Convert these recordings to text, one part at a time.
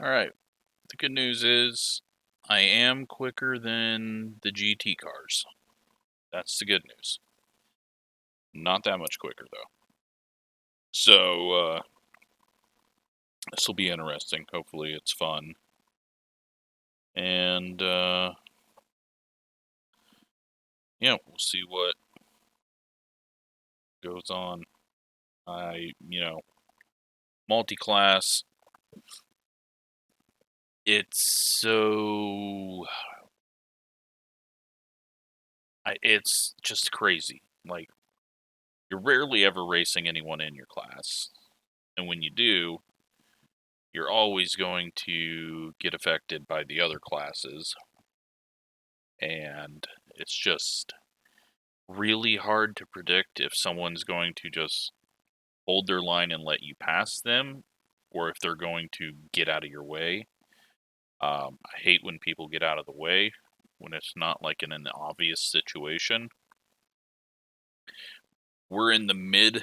Alright, the good news is I am quicker than the GT cars. That's the good news. Not that much quicker, though. So, this will be interesting. Hopefully it's fun. And, yeah, we'll see what goes on. Multi-class, it's just crazy. Like, you're rarely ever racing anyone in your class. And when you do, you're always going to get affected by the other classes. And it's just really hard to predict if someone's going to just hold their line and let you pass them, or if they're going to get out of your way. I hate when people get out of the way, when it's not like in an obvious situation. We're in the mid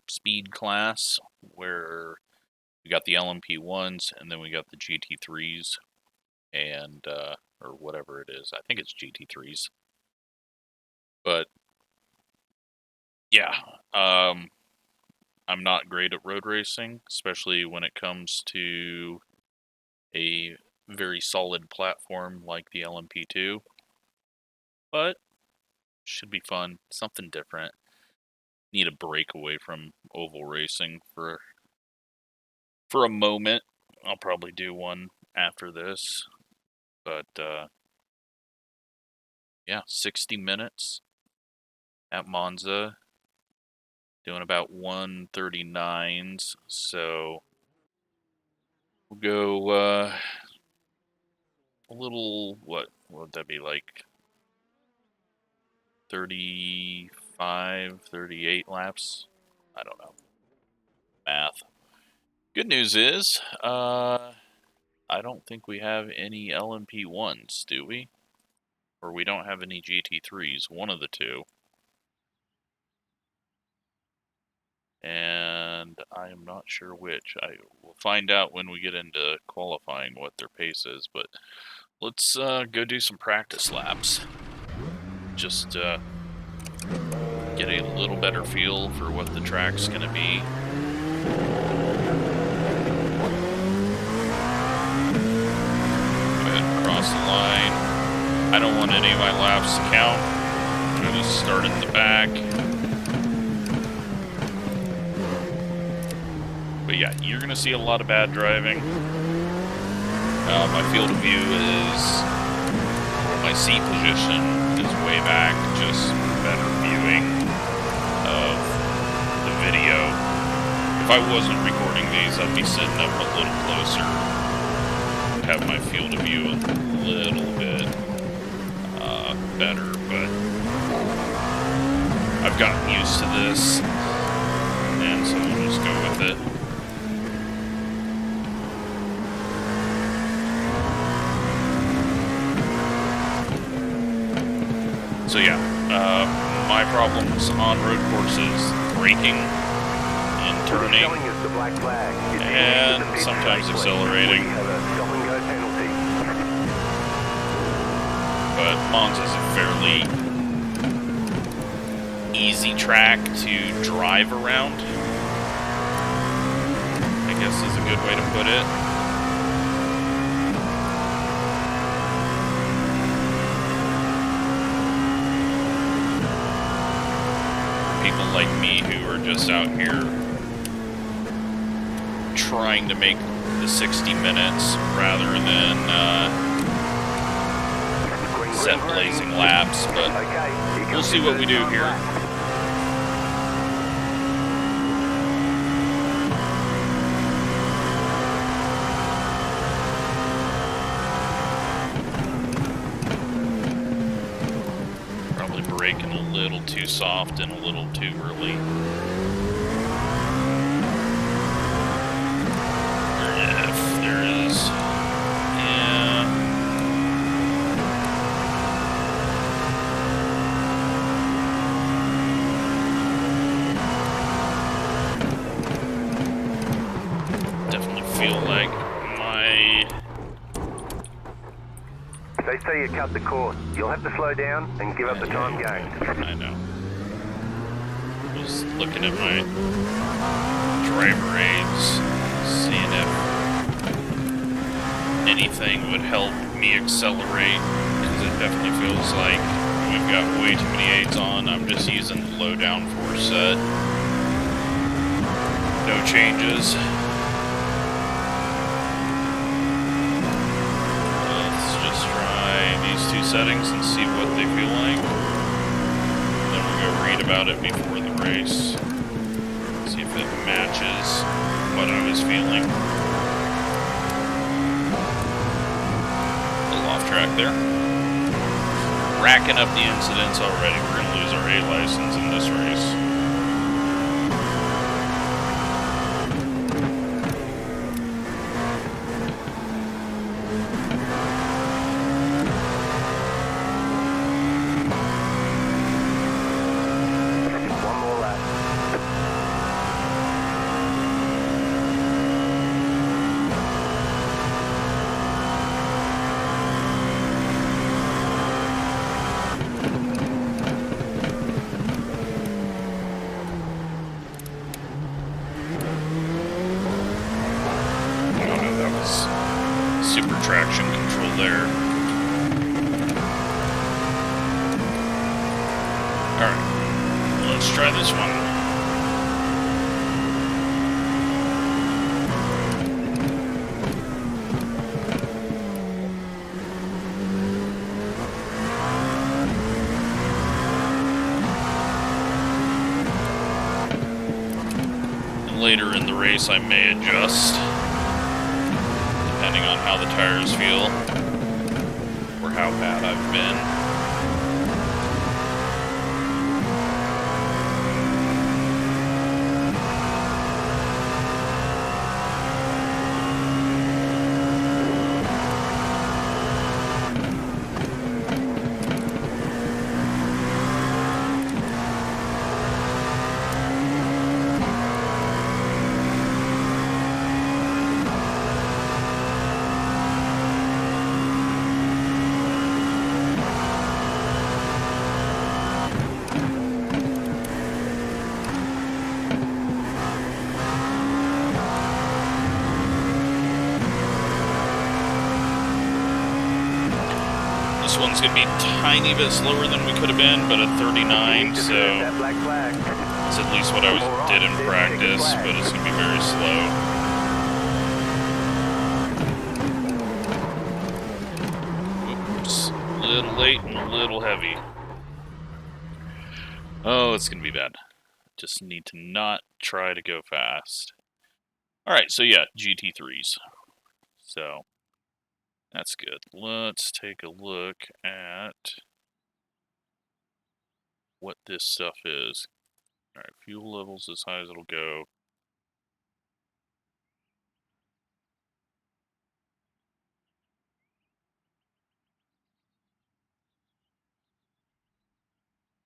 speed class, where we got the LMP1s, and then we got the GT3s, and, or whatever it is. I think it's GT3s. But, yeah, I'm not great at road racing, especially when it comes to a very solid platform like the LMP2. But, should be fun. Something different. Need a break away from oval racing for a moment. I'll probably do one after this. But, yeah, 60 minutes at Monza. Doing about 139s, so we'll go a little, what would that be, like 35, 38 laps? I don't know. Math. Good news is, I don't think we have any LMP1s, do we? Or we don't have any GT3s, one of the two. And I am not sure which. I will find out when we get into qualifying what their pace is, but let's go do some practice laps. Just get a little better feel for what the track's going to be. Go ahead and cross the line. I don't want any of my laps to count. I'm going to start in the back. But yeah, you're going to see a lot of bad driving. My field of view is, my seat position is way back, just better viewing of the video. If I wasn't recording these, I'd be sitting up a little closer, have my field of view a little bit better, but I've gotten used to this, and so we'll just go with it. So yeah, my problems on road courses, braking and turning, and sometimes accelerating. But Monza's a fairly easy track to drive around, I guess is a good way to put it. People like me who are just out here trying to make the 60 minutes rather than set blazing laps, but we'll see what we do here. Probably braking a little too soft and a little too early. If there is, yeah. feel like my... They say you cut the course. You'll have to slow down and give up the time gained. I know. Just looking at my driver aids, seeing if anything would help me accelerate, because it definitely feels like we've got way too many aids on. I'm just using the low downforce set. No changes. Let's just try these two settings and see what they feel like. Then we'll go read about it before the race. See if it matches what I was feeling. A little off track there. Racking up the incidents already. We're going to lose our A license in this race. Traction control there. Alright, let's try this one. And later in the race I may adjust, depending on how the tires feel, or how bad I've been. This one's going to be a tiny bit slower than we could have been, but a 39, so it's at least what I did in practice, but it's going to be very slow. Oops, a little late and a little heavy. Oh, it's going to be bad. Just need to not try to go fast. Alright, so yeah, GT3s. So that's good. Let's take a look at what this stuff is. Alright, fuel levels as high as it'll go.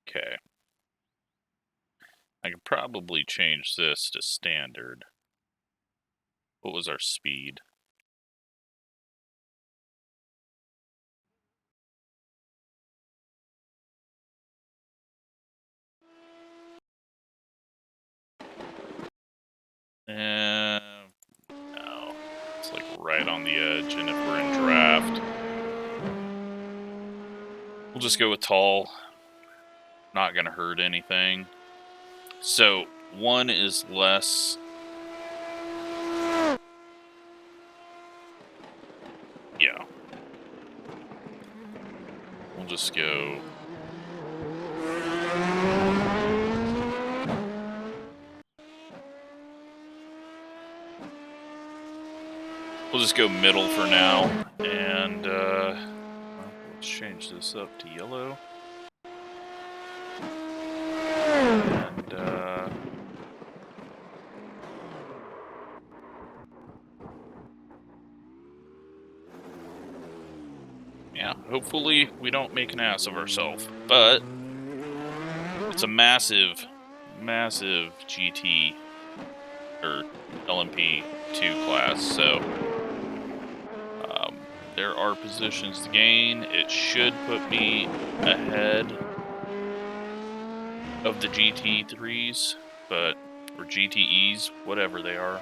Okay. I could probably change this to standard. What was our speed? No, it's like right on the edge, and if we're in draft, we'll just go with tall. Not gonna hurt anything. So 1 is less. Yeah. We'll just go. We'll just go middle for now, and let's change this up to yellow. And yeah, hopefully we don't make an ass of ourselves, but it's a massive, massive GT, or LMP2 class, so there are positions to gain. It should put me ahead of the GT3s, or GTEs, whatever they are.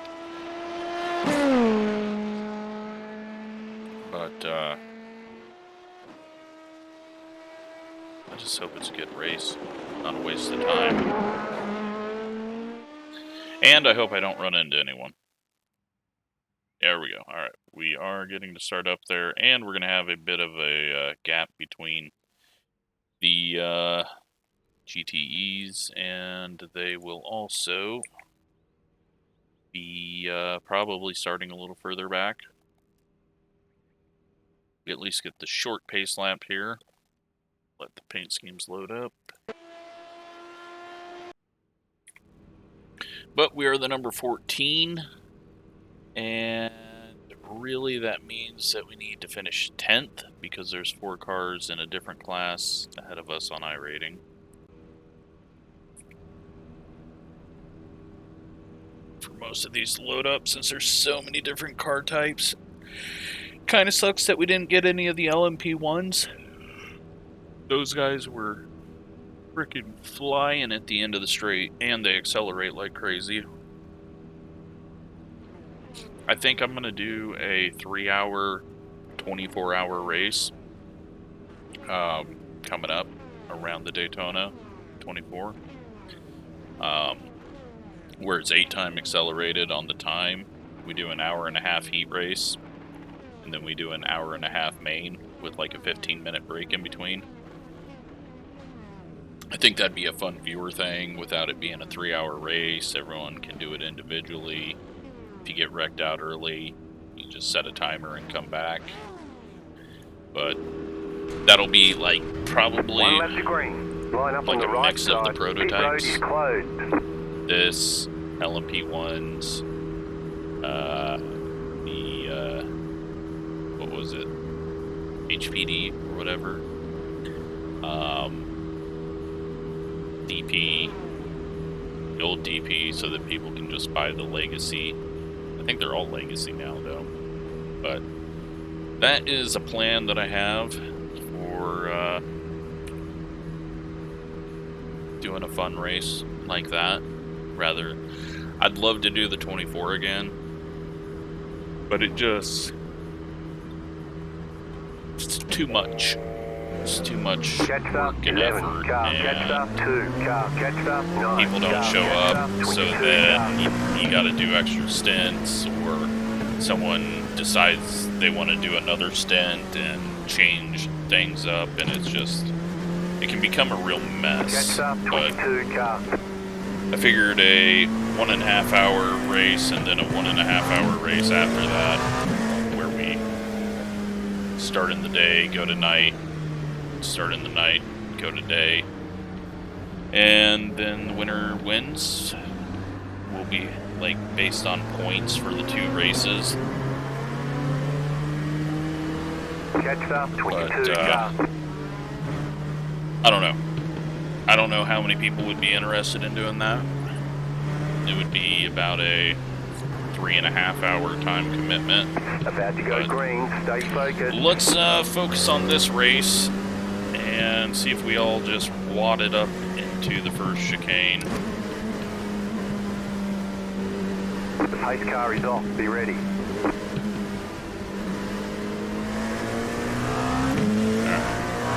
But I just hope it's a good race, not a waste of time. And I hope I don't run into anyone. There we go. Alright, we are getting to start up there, and we're going to have a bit of a gap between the GTEs, and they will also be probably starting a little further back. We at least get the short pace lap here. Let the paint schemes load up. But we are the number 14, and really that means that we need to finish 10th because there's 4 cars in a different class ahead of us on iRating. For most of these load up, since there's so many different car types, kind of sucks that we didn't get any of the LMP1s. Those guys were freaking flying at the end of the straight, and they accelerate like crazy. I think I'm going to do a 3-hour, 24-hour race coming up around the Daytona 24, where it's 8 times accelerated on the time. We do an 1.5-hour heat race, and then we do an 1.5-hour main with like a 15-minute break in between. I think that'd be a fun viewer thing without it being a 3-hour race. Everyone can do it individually. If you get wrecked out early, you just set a timer and come back. But that'll be like probably like a mix of the prototypes. This, LMP1s, what was it? HPD or whatever. DP, the old DP, so that people can just buy the Legacy. I think they're all Legacy now, though. But that is a plan that I have for doing a fun race like that. Rather, I'd love to do the 24 again, but it's too much. It's too much work and effort, and people don't show up, so then you gotta do extra stints, or someone decides they want to do another stint and change things up, and it can become a real mess. But I figured a 1.5-hour race and then a 1.5-hour race after that, where we start in the day, go to night, start in the night, go to day, and then the winner wins. Will be like based on points for the 2 races. But I don't know. I don't know how many people would be interested in doing that. It would be about a 3.5-hour time commitment. About to go green, stay focused. Let's focus on this race and see if we all just wad it up into the first chicane. The pace car is off, be ready.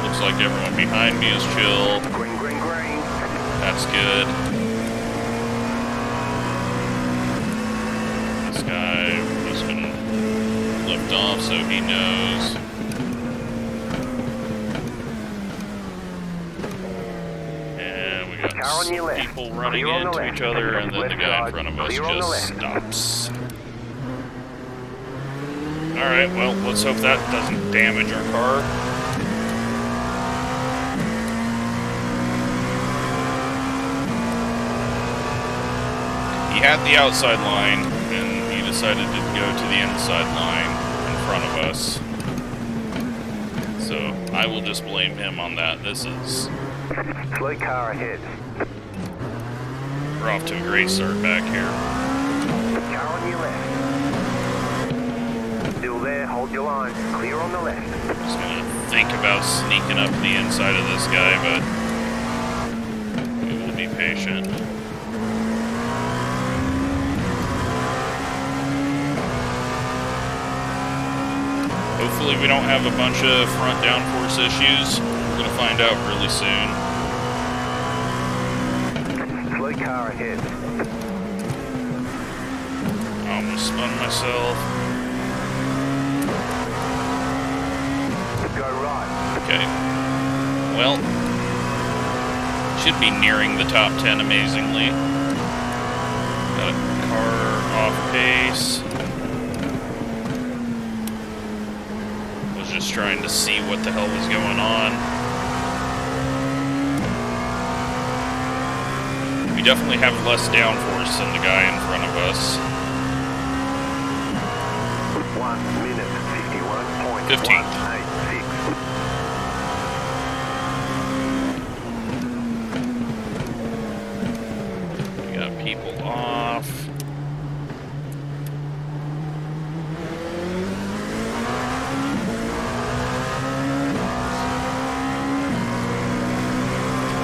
Looks like everyone behind me is chill. Green, green, green. That's good. This guy was going to lift off so he knows. And we got some people running into each other, and then the guy in front of us just stops. Alright, well, let's hope that doesn't damage our car. He had the outside line, and he decided to go to the inside line in front of us. So I will just blame him on that. This is... Slow car ahead. We're off to a great start back here. Car on your left. Still there, hold your line. Clear on the left. Just gonna think about sneaking up the inside of this guy, but we will be patient. Hopefully we don't have a bunch of front downforce issues. We're gonna find out really soon. Slow car ahead. I almost spun myself. Go right. Okay. Well, should be nearing the top 10 amazingly. Got a car off pace. Was just trying to see what the hell was going on. We definitely have less downforce than the guy in front of us. 1 minute 51.186. 15th. People off.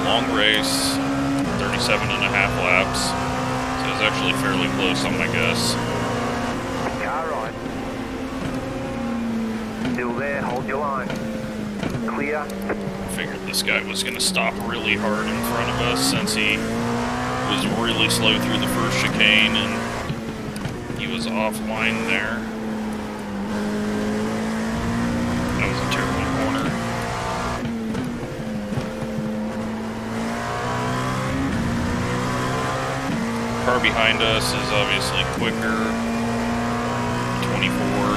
Long race, 37.5 laps. So it's actually fairly close on my guess. Car right. Still there, hold your line. Clear. Figured this guy was going to stop really hard in front of us since he was really slow through the first chicane and he was offline there. That was a terrible corner. Car behind us is obviously quicker. 24.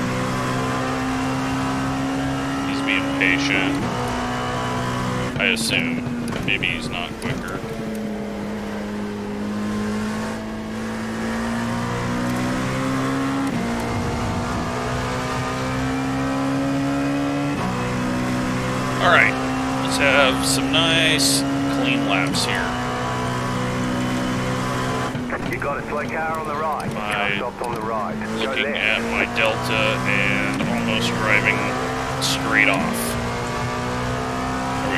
He's being patient. I assume. Maybe he's not quicker. Alright, let's have some nice, clean laps here. You got a slow car on the right. Car stopped on the right. Go Looking left. at my Delta and almost driving straight off. Are we?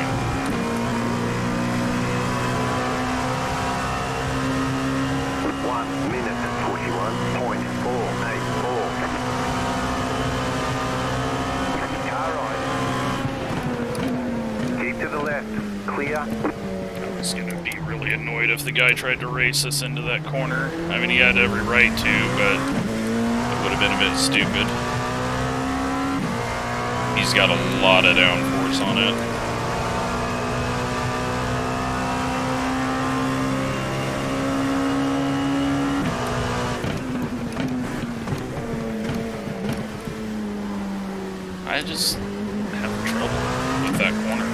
1 minute 41.484. Car right. Keep to the left. Clear. I was going to be really annoyed if the guy tried to race us into that corner. I mean, he had every right to, but it would have been a bit stupid. He's got a lot of downforce on it. I just have trouble with that corner.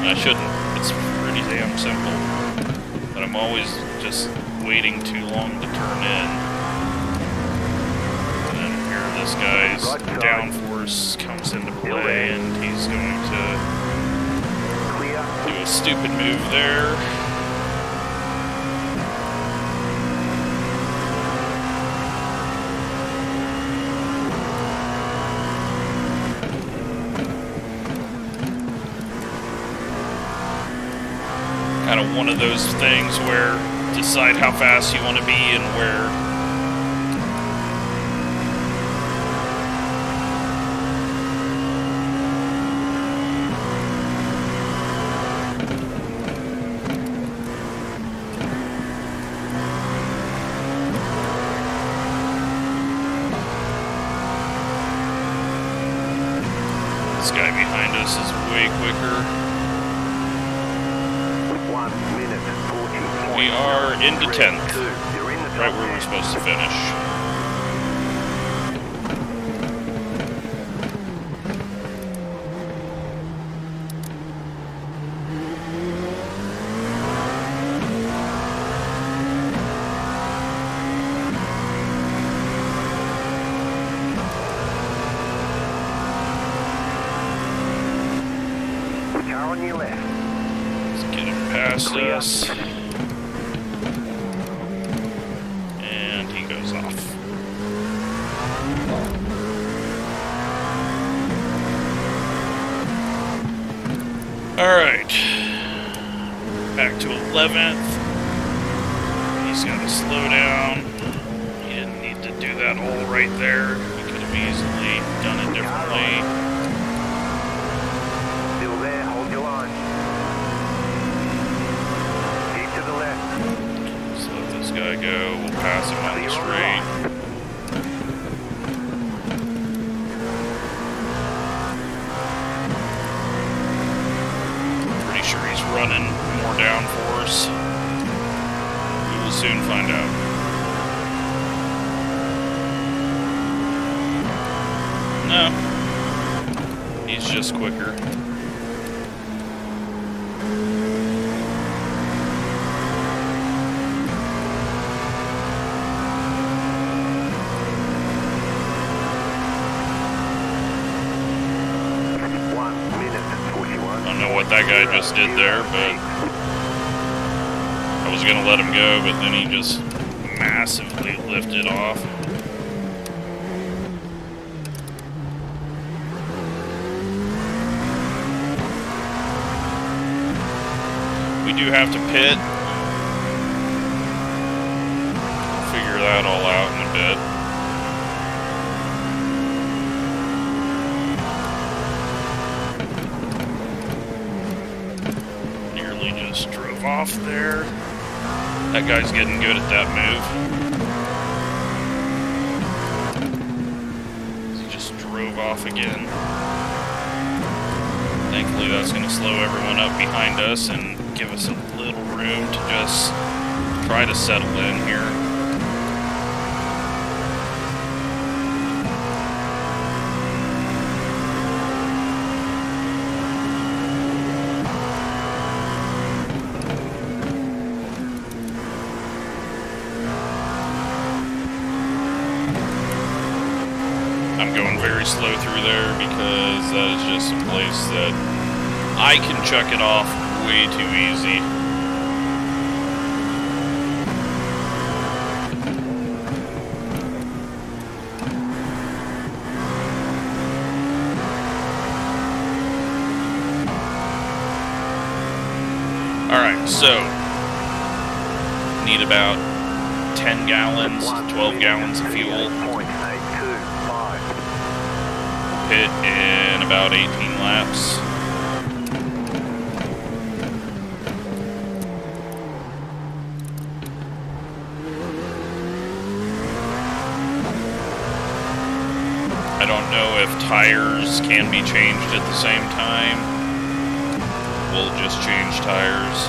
And I shouldn't. It's pretty damn simple. But I'm always just waiting too long to turn in. And then here this guy's downforce comes into play and he's going to do a stupid move there. Kind of one of those things where decide how fast you want to be and where. This guy behind us is way quicker. 1 minute 40. We are into 10th, right where we're supposed to finish. Car on your left. Let's get him past us. And he goes Alright. Back to 11th. He's got to slow down. He didn't need to do that all right there. He could have easily done it differently. Still there, hold your line. Keep to the left. Just let this guy go. We'll pass him on the straight. Pretty sure he's running more downforce. We will soon find out. No. He's just quicker. I don't know what that guy just did there, but I was gonna let him go, but then he just massively lifted off. We do have to pit. We'll figure that all out in a bit. Nearly just drove off there. That guy's getting good at that move. He just drove off again. Thankfully that's going to slow everyone up behind us and give us a little room to just try to settle in here. I'm going very slow through there because that is just a place that I can chuck it off way too easy. Alright, so need about 10 gallons, 12 gallons of fuel. Pit in about 18 laps. I don't know if tires can be changed at the same time. We'll just change tires.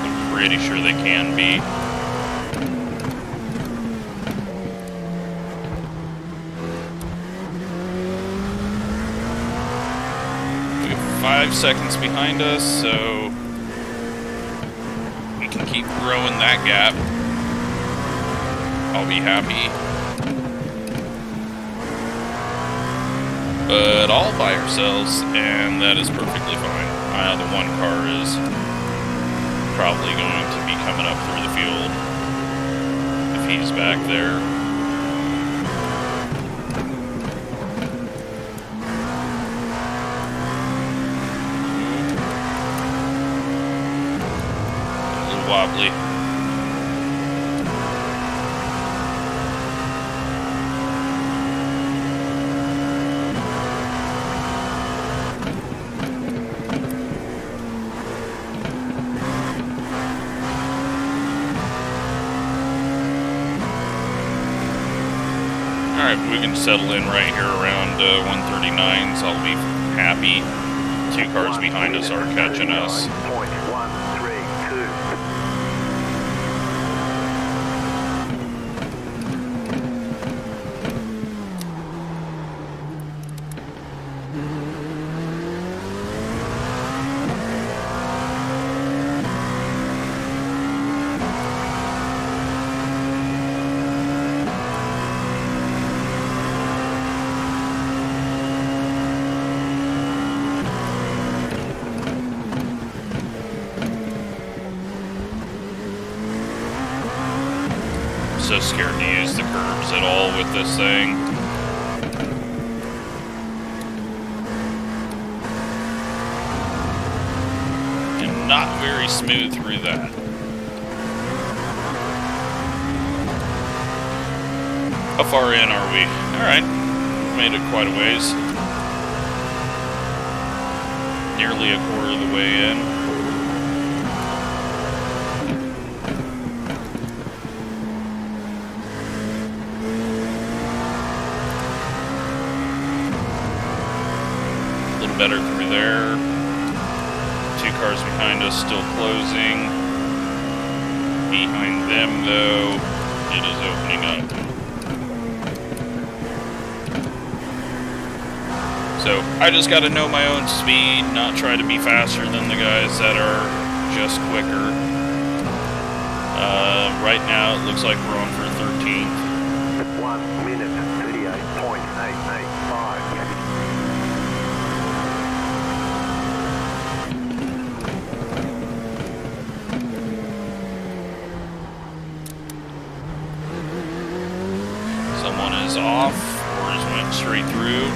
I'm pretty sure they can be. We have 5 seconds behind us, so we can keep growing that gap. I'll be happy. But all by ourselves, and that is perfectly fine. The one car is probably going to be coming up through the field if he's back there. A little wobbly. Alright, we can settle in right here around 139, so I'll be happy. 2 cars behind us are catching us. So scared to use the curbs at all with this thing. not very smooth through that. How far in are we? Alright, made it quite a ways. Nearly a quarter of the way in. A little better through there. 2 cars behind us still closing. Behind them, though, it is opening up. So, I just gotta know my own speed, not try to be faster than the guys that are just quicker. Right now, it looks like we're on for 13th. 1 minute, 38.885. Someone is off, or just went straight through.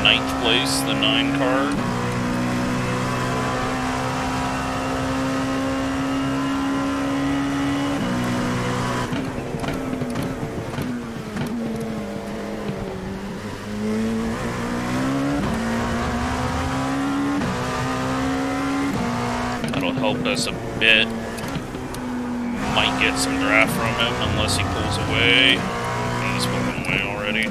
9th place, the 9 car. That'll help us a bit. Might get some draft from him unless he pulls away. He's pulling away already.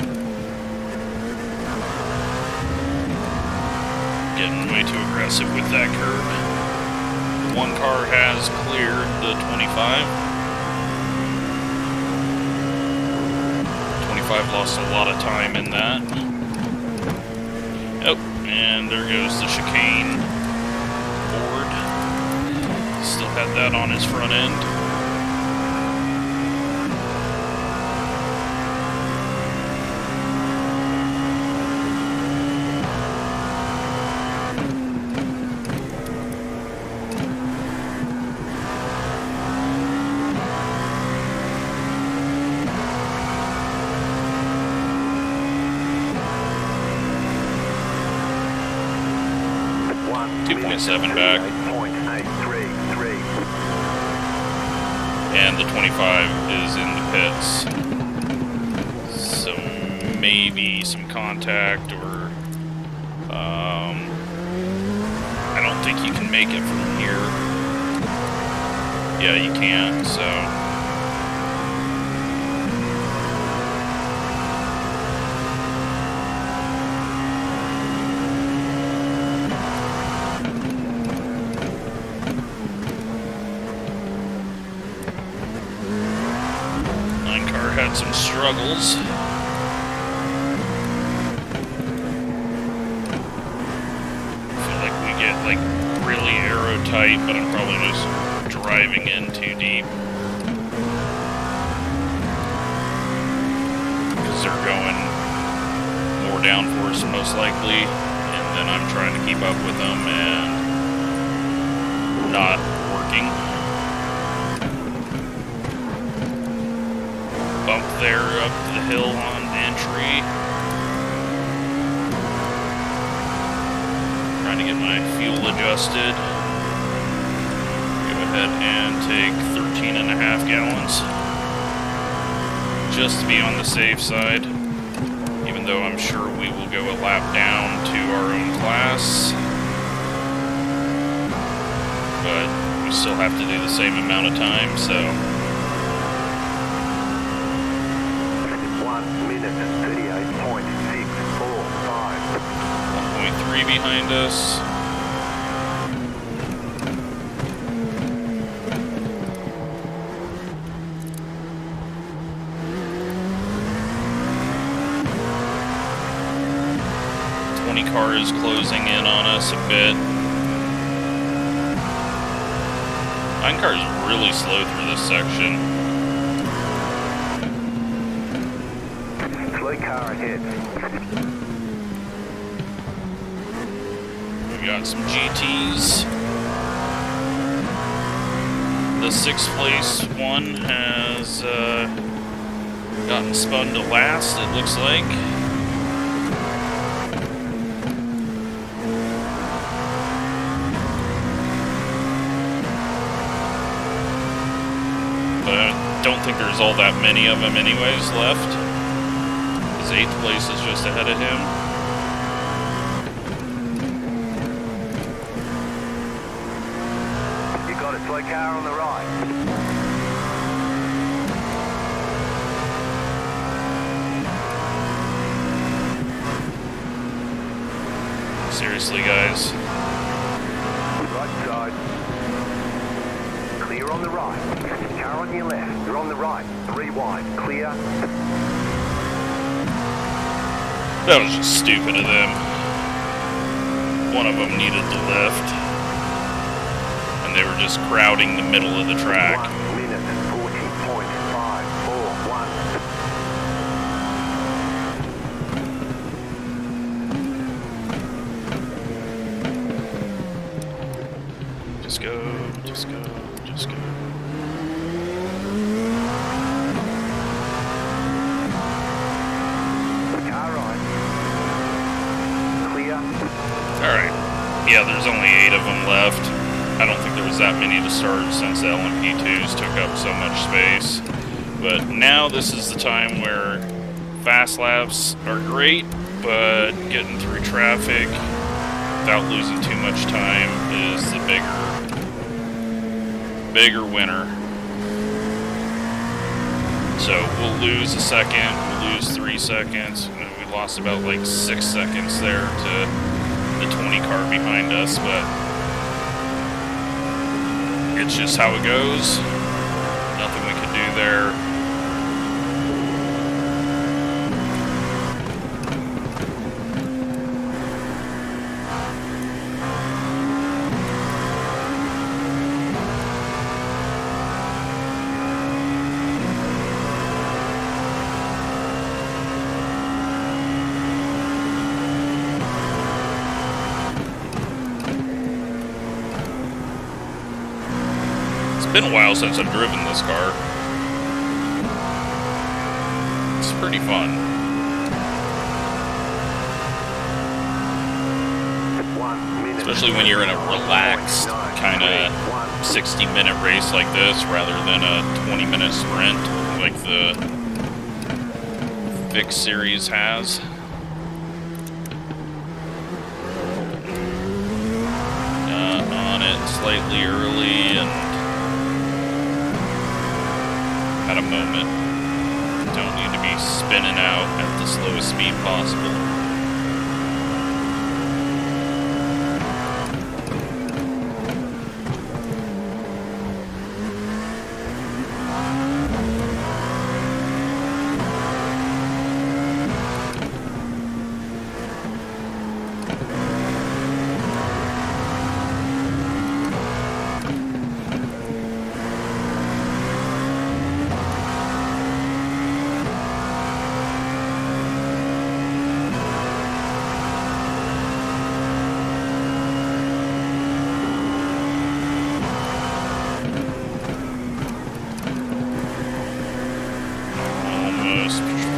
Getting way too aggressive with that curve. One car has cleared the 25. 25 lost a lot of time in that. Oh, and there goes the chicane board. Still had that on his front end. Back. And the 25 is in the pits. So maybe some contact or I don't think you can make it from here. Yeah, you can't, so 9 car had some struggles. Like really aero tight, but I'm probably just driving in too deep because they're going more downforce most likely, and then I'm trying to keep up with them and not working. Bump there up the hill on entry. Trying to get my fuel adjusted. Go ahead and take 13.5 gallons. Just to be on the safe side. Even though I'm sure we will go a lap down to our own class. But we still have to do the same amount of time, so. 1 minute and 38.645. 1.3 behind us. Car is closing in on us a bit. 9 car is really slow through this section. Slow car ahead. We got some GTs. The 6th place one has gotten spun to last, it looks like. but I don't think there's all that many of them anyways left. His 8th place is just ahead of him. You got a slow car on the right. Seriously, guys. Right side. Clear on the right. Car on your left. You're on the right. 3 wide. Clear. That was just stupid of them. One of them needed the lift. And they were just crowding the middle of the track. 1 minute 40.541. Just go, just go, just go. Car right. Clear. Alright. Yeah, there's only 8 of them left. I don't think there was that many to start since the LMP2s took up so much space. But now this is the time where fast laps are great, but getting through traffic without losing too much time is the bigger winner. So we'll lose a second, we'll lose 3 seconds. We lost about like 6 seconds there to the 20 car behind us, but it's just how it goes. Nothing we can do there. It's been a while since I've driven this car. It's pretty fun. 1 minute. Especially when you're in a relaxed kind of 60-minute race like this rather than a 20-minute sprint like the Vic series has. On it slightly early and at a moment. Don't need to be spinning out at the slowest speed possible.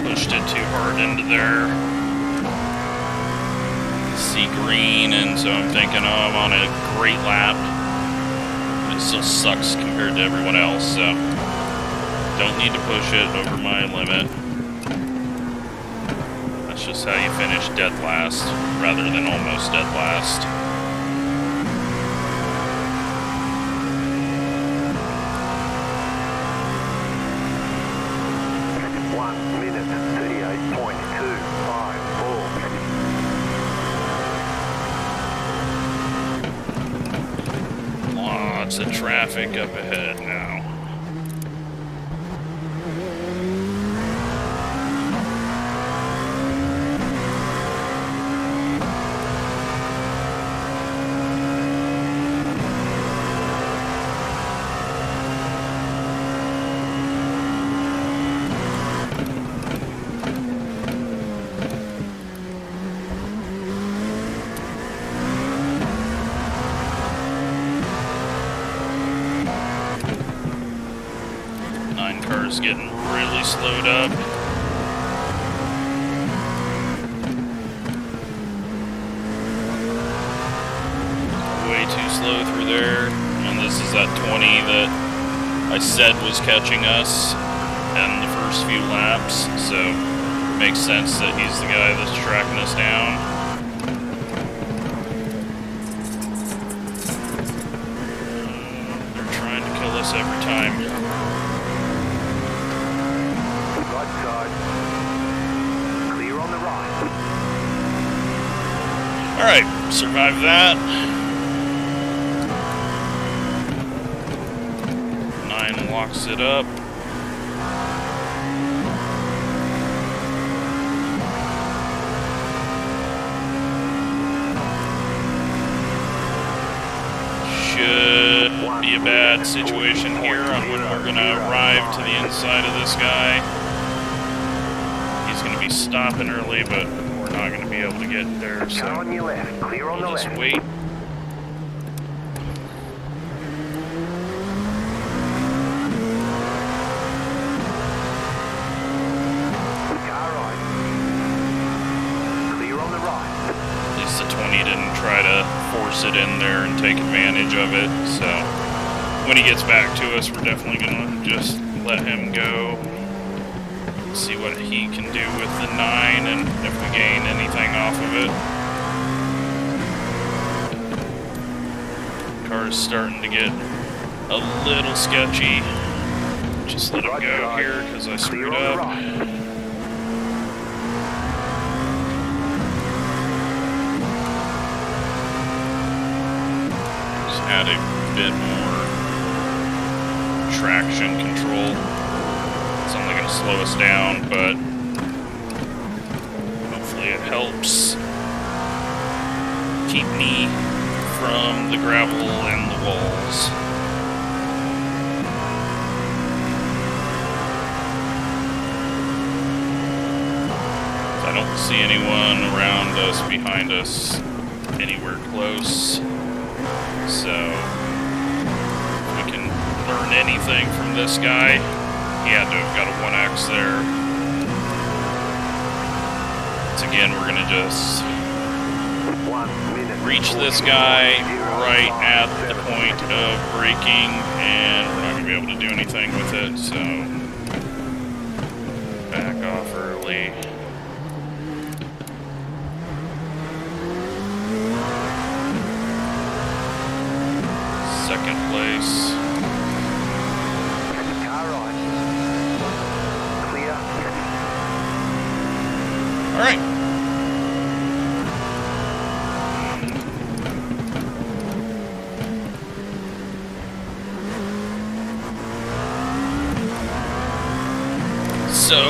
Pushed it too hard into there. See green, and so I'm thinking, oh, I'm on a great lap. It still sucks compared to everyone else, so don't need to push it over my limit. That's just how you finish dead last, rather than almost dead last. Lots of traffic up ahead now. Car's getting really slowed up. Way too slow through there. And this is that 20 that I said was catching us in the first few laps, so it makes sense that he's the guy that's tracking us down. They're trying to kill us every time. Right side. Clear on the right. Alright, survived that. 9 locks it up. Should be a bad situation here on when we're going to arrive to the inside of this guy. He's going to be stopping early, but we're not going to be able to get there, so Car on your left. Clear on the we'll just left. wait. Car right. Clear on the right. At least the 20 didn't try to force it in there and take advantage of it, so when he gets back to us, we're definitely going to just let him go. See what he can do with the 9 and if we gain anything off of it. Car is starting to get a little sketchy. Just let him go here because I screwed up. Just add a bit more traction control. It's only going to slow us down, but hopefully it helps keep me from the gravel and the walls. I don't see anyone around us, behind us, anywhere close. So, if we can learn anything from this guy, he had to have got a 1X there. So again, we're going to just reach this guy right at the point of braking, and we're not going to be able to do anything with it, so back off early. Second place. All right. So,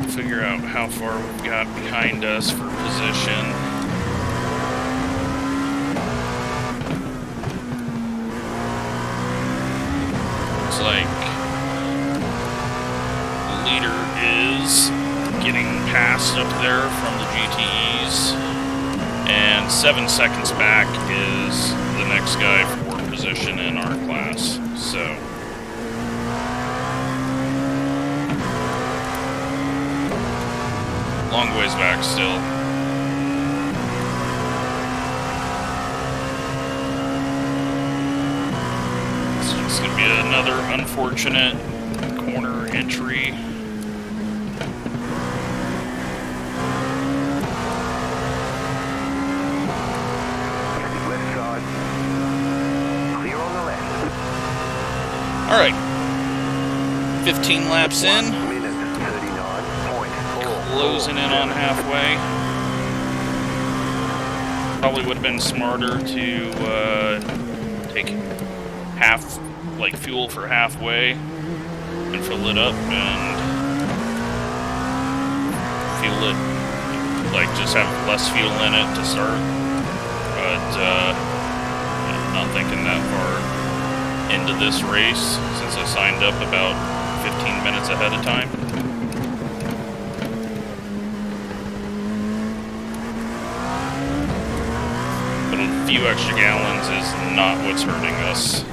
figure out how far we've got behind us for position. Looks like the leader is getting passed up there from the GTEs, and 7 seconds back is the next guy for position in our class. So long ways back still. It's just going to be another unfortunate corner entry. All right, 15 laps in, closing in on halfway. Probably would have been smarter to take half, like fuel for halfway and fill it up and fuel it, like just have less fuel in it to start. But not thinking that far into this race since I signed up about 15 minutes ahead of time. But a few extra gallons is not what's hurting us.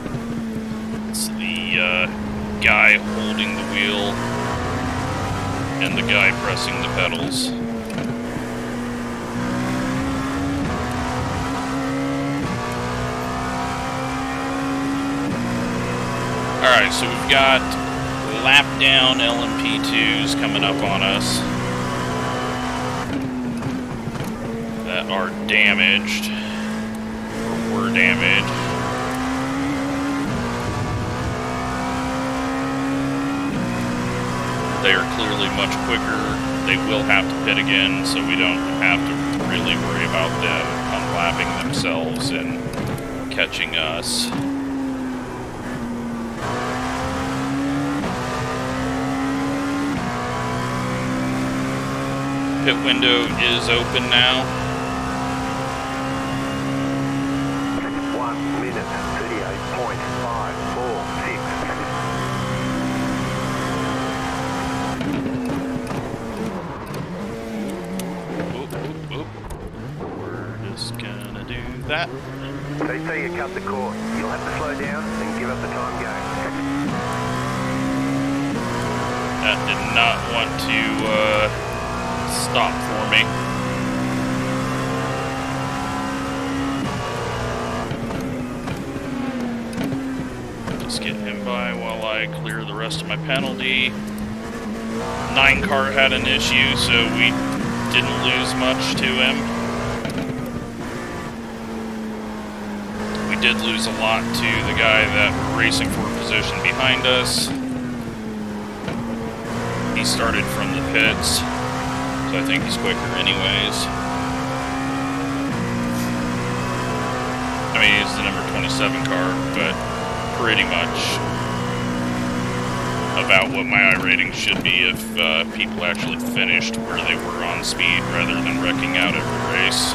It's the guy holding the wheel and the guy pressing the pedals. Alright, so we've got lap down LMP2s coming up on us that are damaged, or were damaged. They are clearly much quicker. They will have to pit again, so we don't have to really worry about them unlapping themselves and catching us. Pit window is open now. 1 minute, 38.546. We're just gonna do that. They say you cut the course. You'll have to slow down and give up the time game. That did not want to stop for me. Let's get him by while I clear the rest of my penalty. 9 car had an issue, so we didn't lose much to him. We did lose a lot to the guy that were racing for a position behind us. He started from the pits, so I think he's quicker anyways. I mean, he's the number 27 car, but pretty much about what my iRating should be if people actually finished where they were on speed rather than wrecking out every race.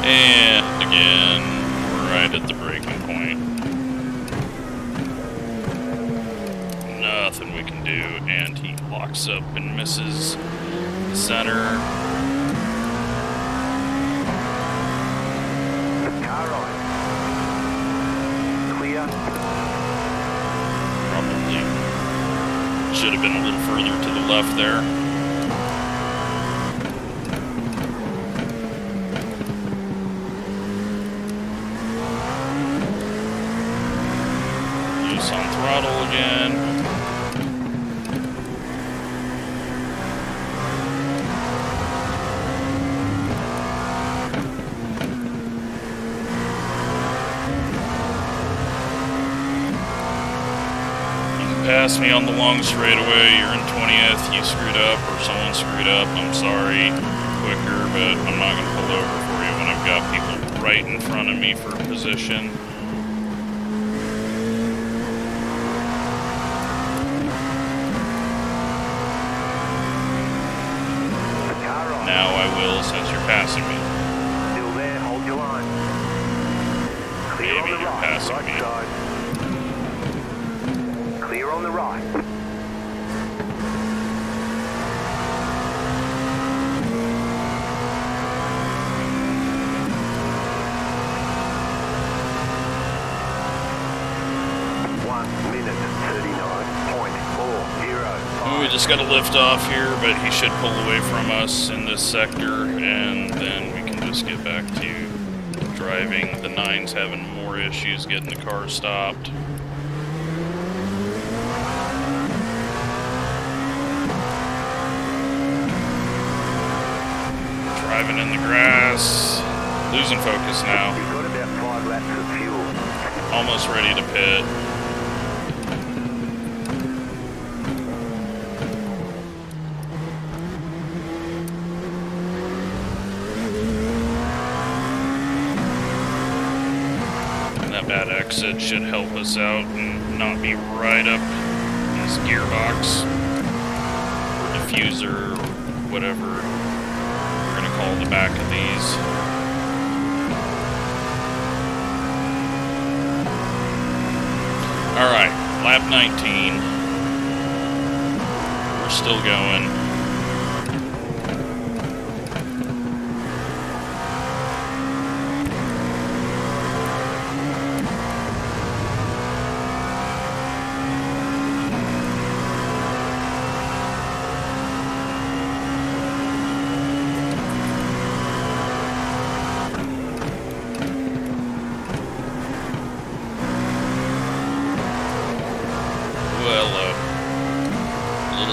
And again, we're right at the breaking point. Nothing we can do, and he locks up and misses the center. Car right. Clear. Probably should have been a little further to the left there. Throttle again. You can pass me on the long straightaway. You're in 20th. You screwed up, or someone screwed up. I'm sorry. Quicker, but I'm not going to pull over for you when I've got people right in front of me for a position. Now I will, since you're passing me. Still there, hold your line. Clear Maybe on the you're right, passing right me. side. Clear on the right. We just got to lift off here, but he should pull away from us in this sector, and then we can just get back to driving. The 9's having more issues getting the car stopped. Driving in the grass, losing focus now. You've got about 5 laps of fuel. Almost ready to pit. That exit should help us out and not be right up his gearbox or diffuser or whatever we're going to call the back of these. Alright, lap 19. We're still going.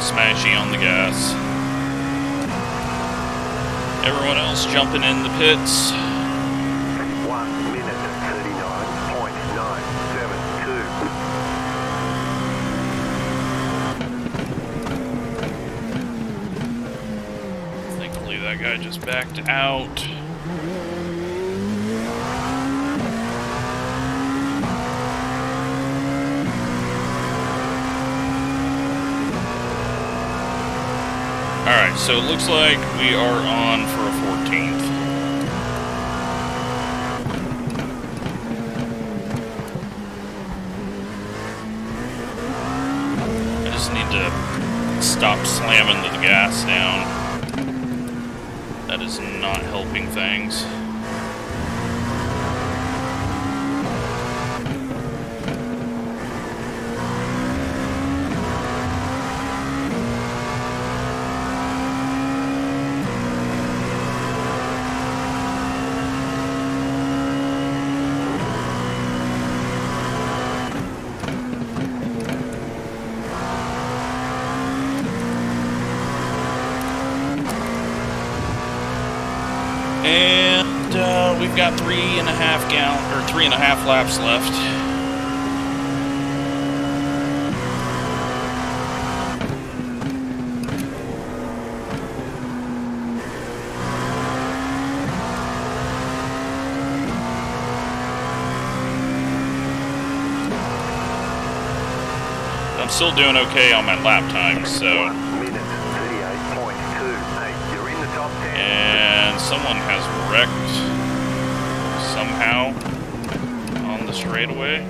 Smashy on the gas. Everyone else jumping in the pits. 1 minute 39.972. Thankfully that guy just backed out. Alright, so it looks like we are on for a 14th. I just need to stop slamming the gas down. That is not helping things. And we've got 3.5 laps left. I'm still doing okay on my lap time, so. 1 minute 38.28. You're in the top 10. And someone has wrecked somehow on the straightaway.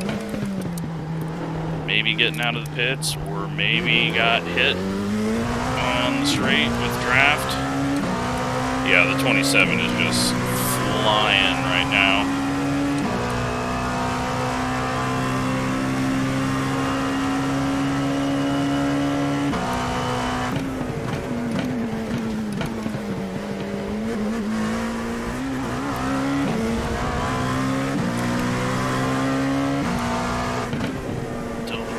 Maybe getting out of the pits, or maybe got hit on the straight with draft. Yeah, the 27 is just flying right now.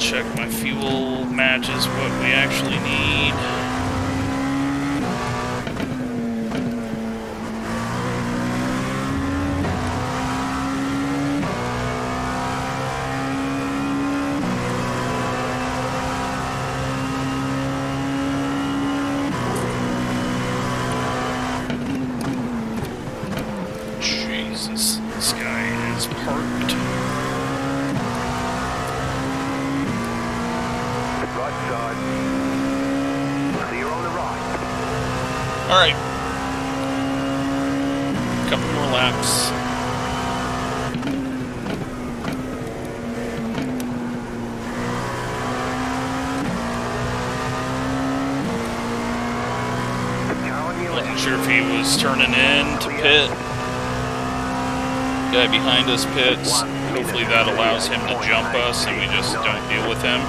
Check my fuel matches what we actually need. Jesus, this guy is parked. Right side. Clear on the right. Alright. Couple more laps. Wasn't sure if he was turning in to pit. Guy behind us pits. Hopefully that allows him to jump us and we just don't deal with him.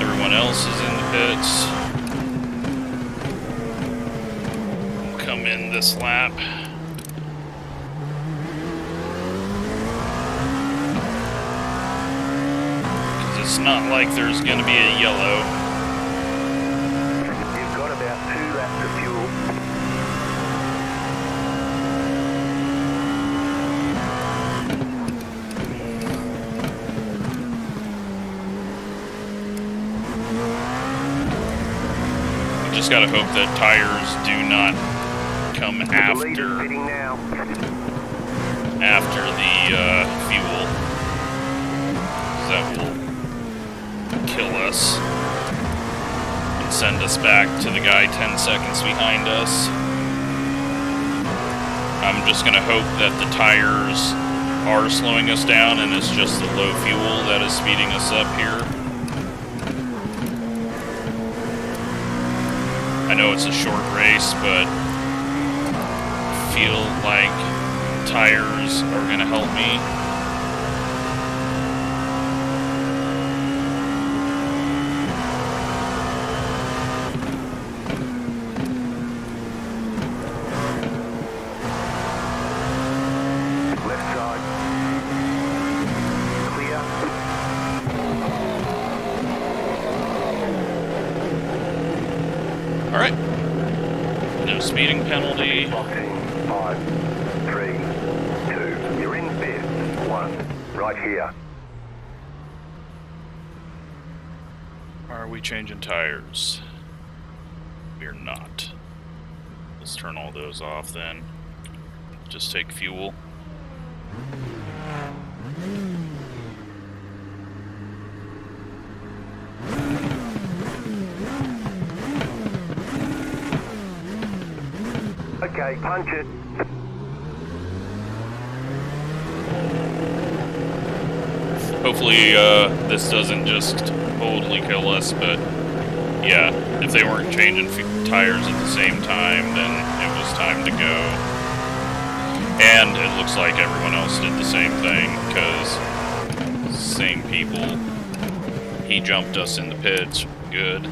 Everyone else is in the pits. We'll come in this lap. Because it's not like there's going to be a yellow. You've got about 2 laps of fuel. Just gotta hope that tires do not come after the fuel, 'cause that will kill us and send us back to the guy 10 seconds behind us. I'm just gonna hope that the tires are slowing us down, and it's just the low fuel that is speeding us up here. I know it's a short race, but I feel like tires are going to help me. Alright. No speeding penalty. 5, 3, 2. You're in fifth. 1. Right here. Are we changing tires? We're not. Let's turn all those off then. Just take fuel. Okay, punch it. Hopefully this doesn't just totally kill us, but yeah, if they weren't changing tires at the same time, then it was time to go. And it looks like everyone else did the same thing, because same people. He jumped us in the pits. Good.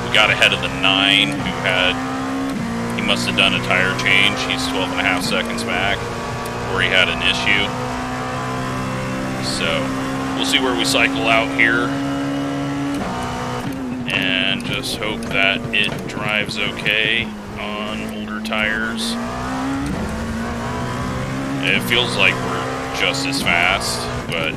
We got ahead of the 9, who he must have done a tire change. He's 12.5 seconds back, or he had an issue. So we'll see where we cycle out here, and just hope that it drives okay on older tires. It feels like we're just as fast, but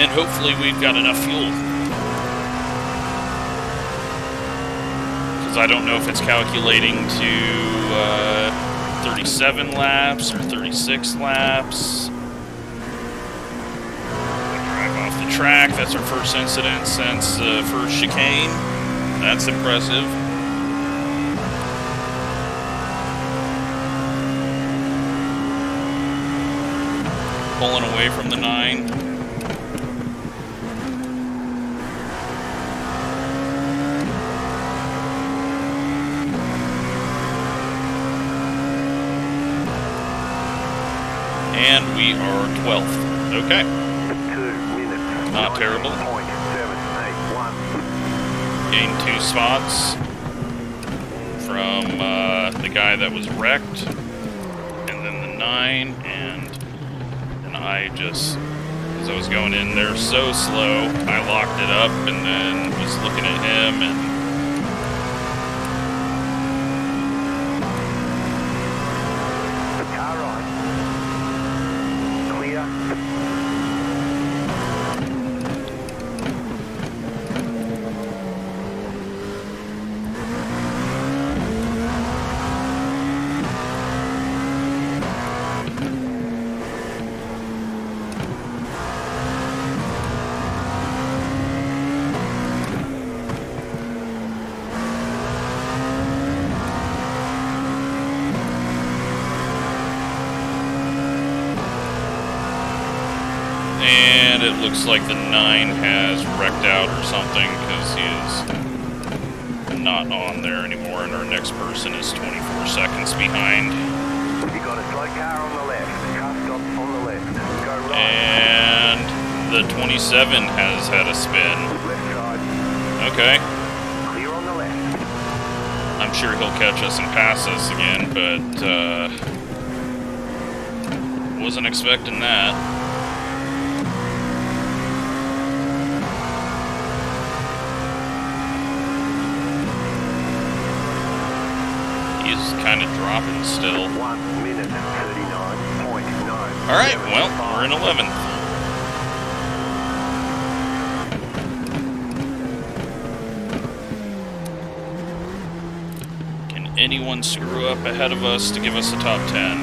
and hopefully we've got enough fuel. Because I don't know if it's calculating to 37 laps or 36 laps. We drive off the track. That's our first incident since the first chicane. That's impressive. Pulling away from the 9. And we are 12th. Okay. 2 minutes. Not terrible. 0.781. Gained 2 spots from the guy that was wrecked, and then the 9, and I just, as I was going in there so slow, I locked it up and then was looking at him, and Car right. Clear. and it looks like the 9 has wrecked out or something, because he is not on there anymore, and our next person is 24 seconds behind. You got a slow car on the left. Car stop on the left. Go right. And the 27 has had a spin. Left side. Okay. Clear on the left. I'm sure he'll catch us and pass us again, but wasn't expecting that. He's kind of dropping still. 1 minute 39.9. Alright, well, we're in 11th. Can anyone screw up ahead of us to give us a top 10?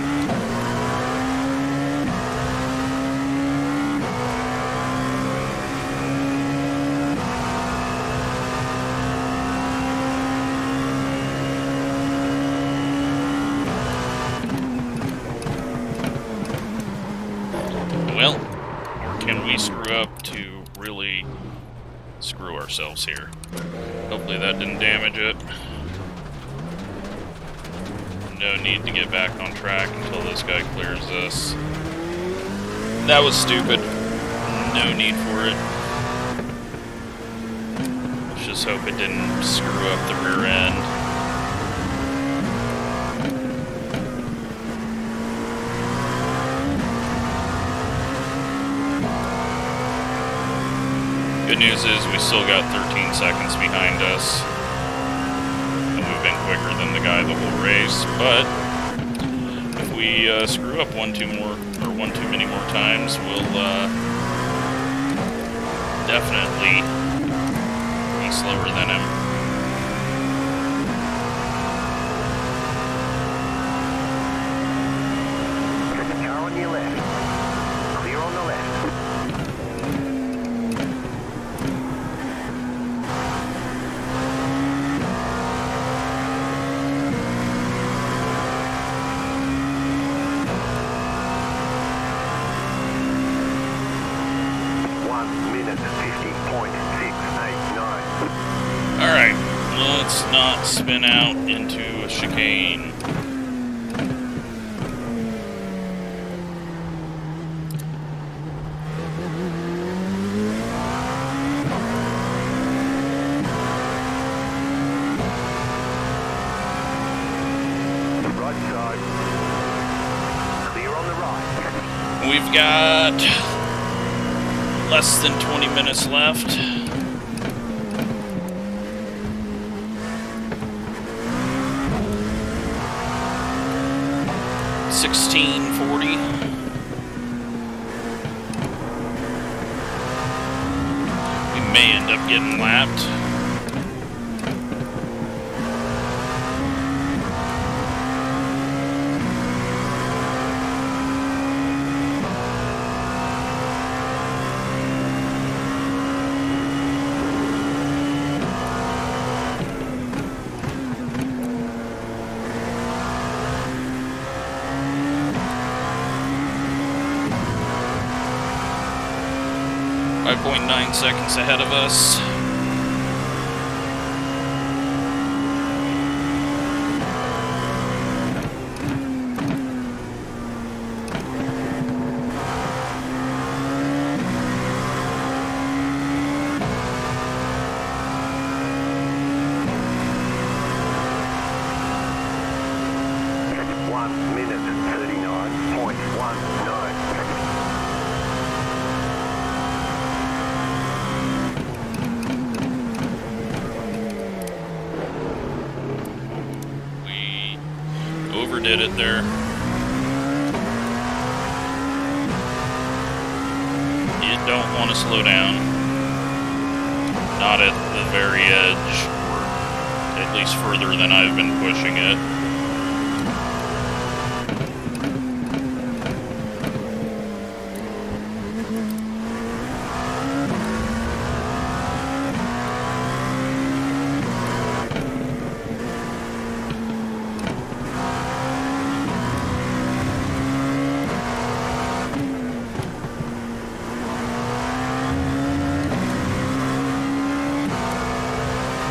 Well, or can we screw up to really screw ourselves here? Hopefully that didn't damage it. No need to get back on track until this guy clears this. That was stupid. No need for it. Let's just hope it didn't screw up the rear end. Good news is we still got 13 seconds behind us. And we've been quicker than the guy the whole race, but if we screw up one too many more times, we'll definitely be slower than him. Car on your left. Clear on the left. Alright, let's not spin out into a chicane. Right side. Clear on the right. We've got less than 20 minutes left. $16.40. We may end up getting lapped. .9 seconds ahead of us. Overdid it there. You don't want to slow down. Not at the very edge, or at least further than I've been pushing it.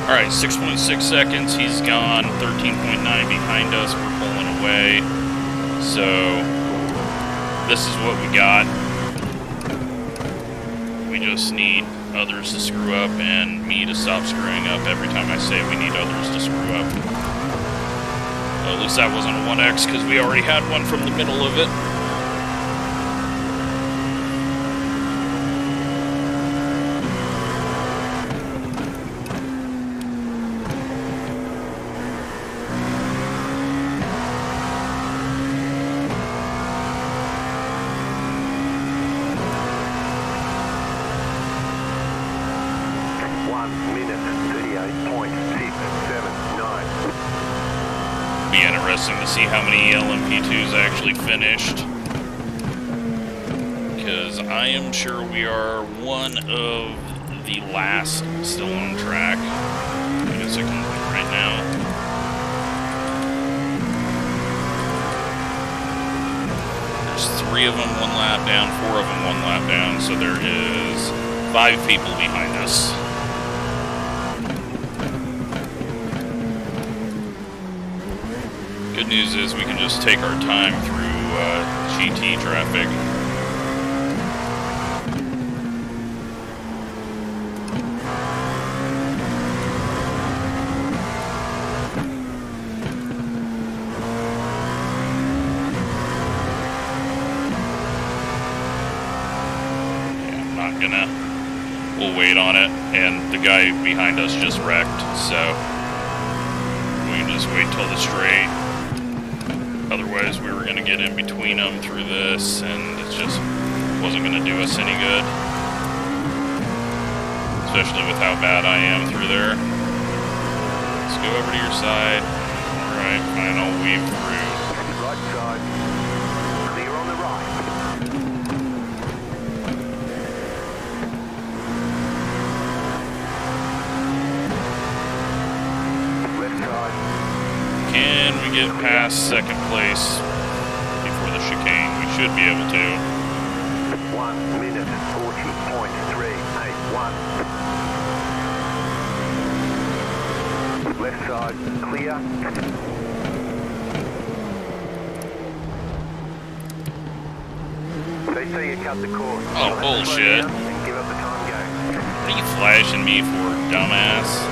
Alright, 6.6 seconds, he's gone, 13.9 behind us, we're pulling away. So, this is what we got. We just need others to screw up and me to stop screwing up every time I say we need others to screw up. Well, at least that wasn't a 1X, because we already had one from the middle of it. Be interesting to see how many LMP2s actually finished, because I am sure we are one of the last still on track. I guess I can look right now. There's 3 of them 1 lap down, 4 of them 1 lap down, so there is 5 people behind us. Good news is we can just take our time through GT traffic. We'll wait on it, and the guy behind us just wrecked, so we can just wait till the straight. Otherwise, we were going to get in between them through this, and it just wasn't going to do us any good. Especially with how bad I am through there. Let's go over to your side. Alright, fine, I'll weave through. Right side. Clear on the right. Can we get past second place before the chicane? We should be able to. 1 minute 40.381. Left side clear. They say you cut the cord. Oh, bullshit. And give up the time game. What are you flashing me for, dumbass?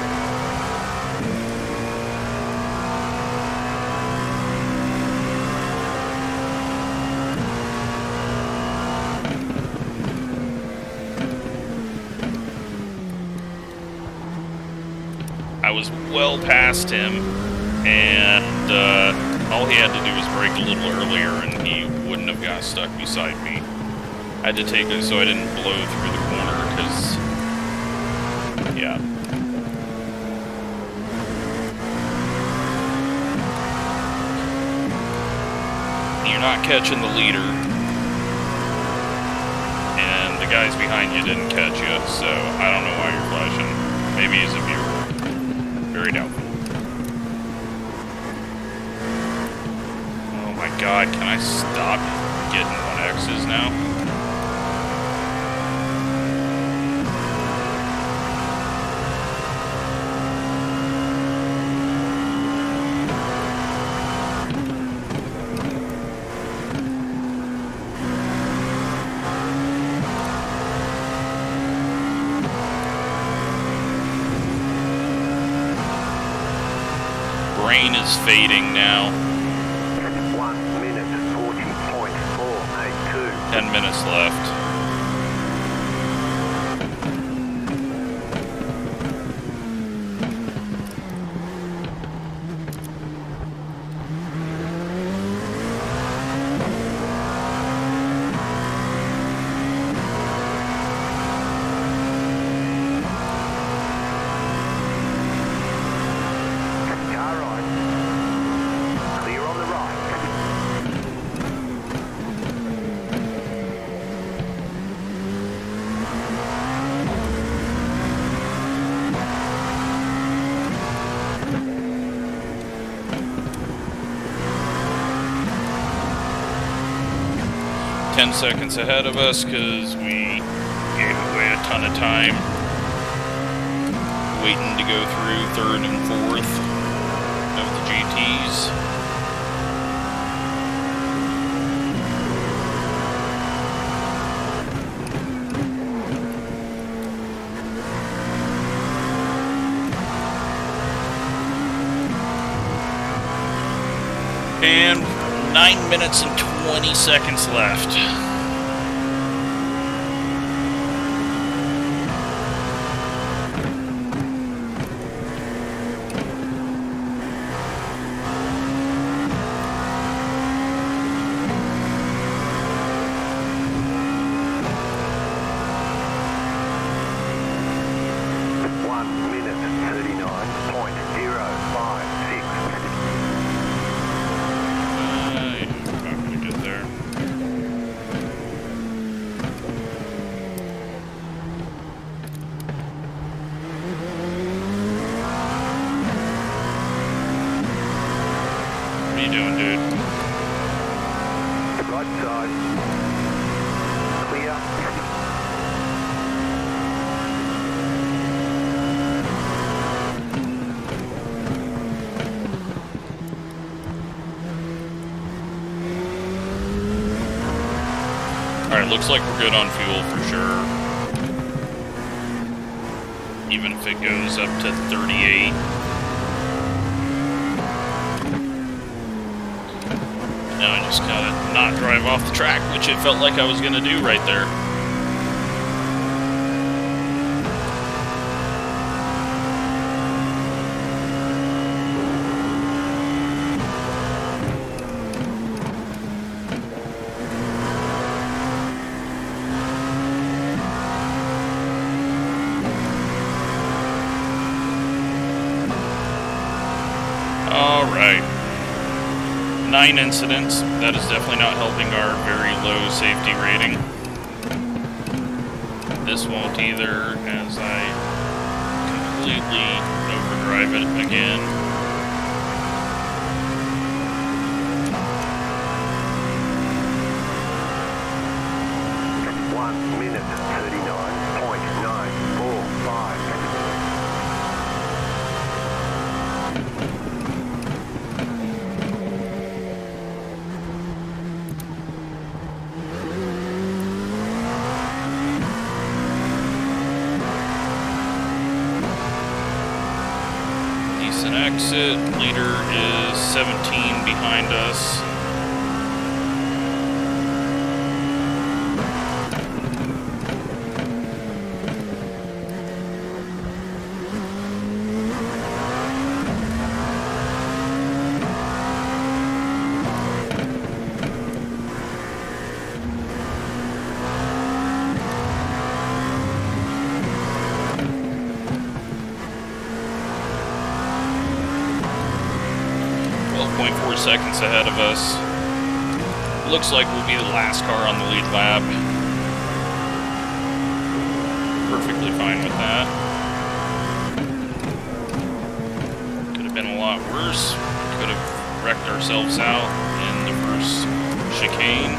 I was well past him, and all he had to do was brake a little earlier, and he wouldn't have got stuck beside me. I had to take it so I didn't blow through the corner, because, yeah. You're not catching the leader, and the guys behind you didn't catch you, so I don't know why you're flashing. Maybe he's a viewer. Very doubtful. Oh my god, can I stop getting 1X's now? Rain is fading now. 1 minute 40.482. 10 minutes left. Seconds ahead of us because we gave away a ton of time waiting to go through 3rd and 4th of the GTs. And 9 minutes and 20 seconds left. Right side. looks like we're good on fuel for sure. Even if it goes up to 38. Now I just gotta not drive off the track, which it felt like I was gonna do right there. Alright. 9 incidents. That is definitely not helping our very low safety rating. This won't either, as I completely overdrive it again. An exit. Leader is 17 behind us. Seconds ahead of us. Looks like we'll be the last car on the lead lap. Perfectly fine with that. Could have been a lot worse. Could have wrecked ourselves out in the first chicane.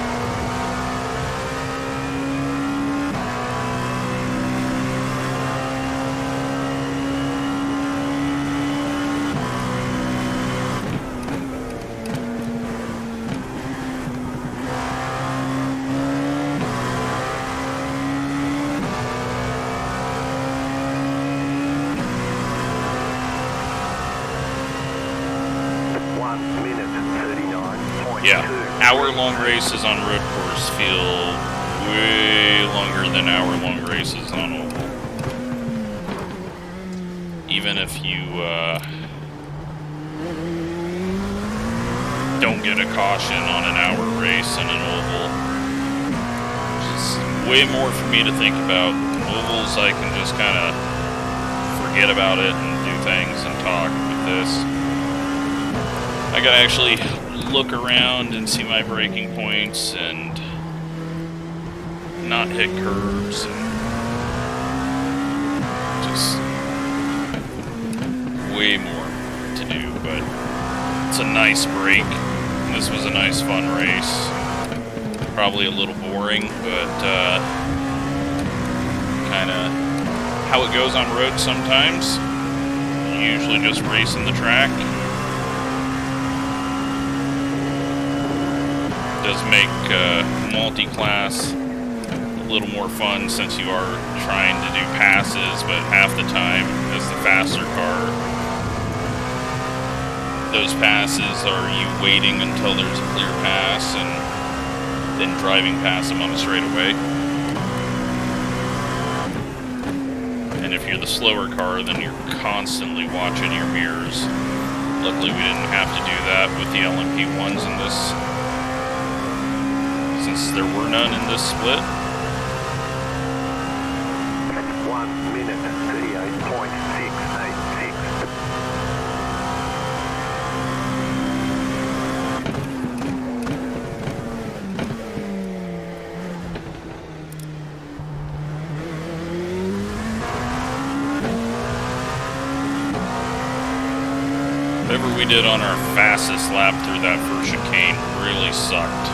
Yeah, hour-long races on road course feel way longer than hour-long races on oval. Even if you don't get a caution on an hour race in an oval, it's way more for me to think about. Ovals, I can just kind of forget about it and do things and talk. With this, I gotta actually look around and see my braking points and not hit curbs and just way more to do, but it's a nice break. This was a nice fun race. Probably a little boring, but kind of how it goes on road sometimes. You usually just racing the track. Does make multi-class a little more fun since you are trying to do passes, but half the time as the faster car, those passes are you waiting until there's a clear pass and then driving past them on a straightaway. And if you're the slower car, then you're constantly watching your mirrors. Luckily we didn't have to do that with the LMP1s in this, since there were none in this split. 1 minute 38.686. Whatever we did on our fastest lap through that first chicane really sucked.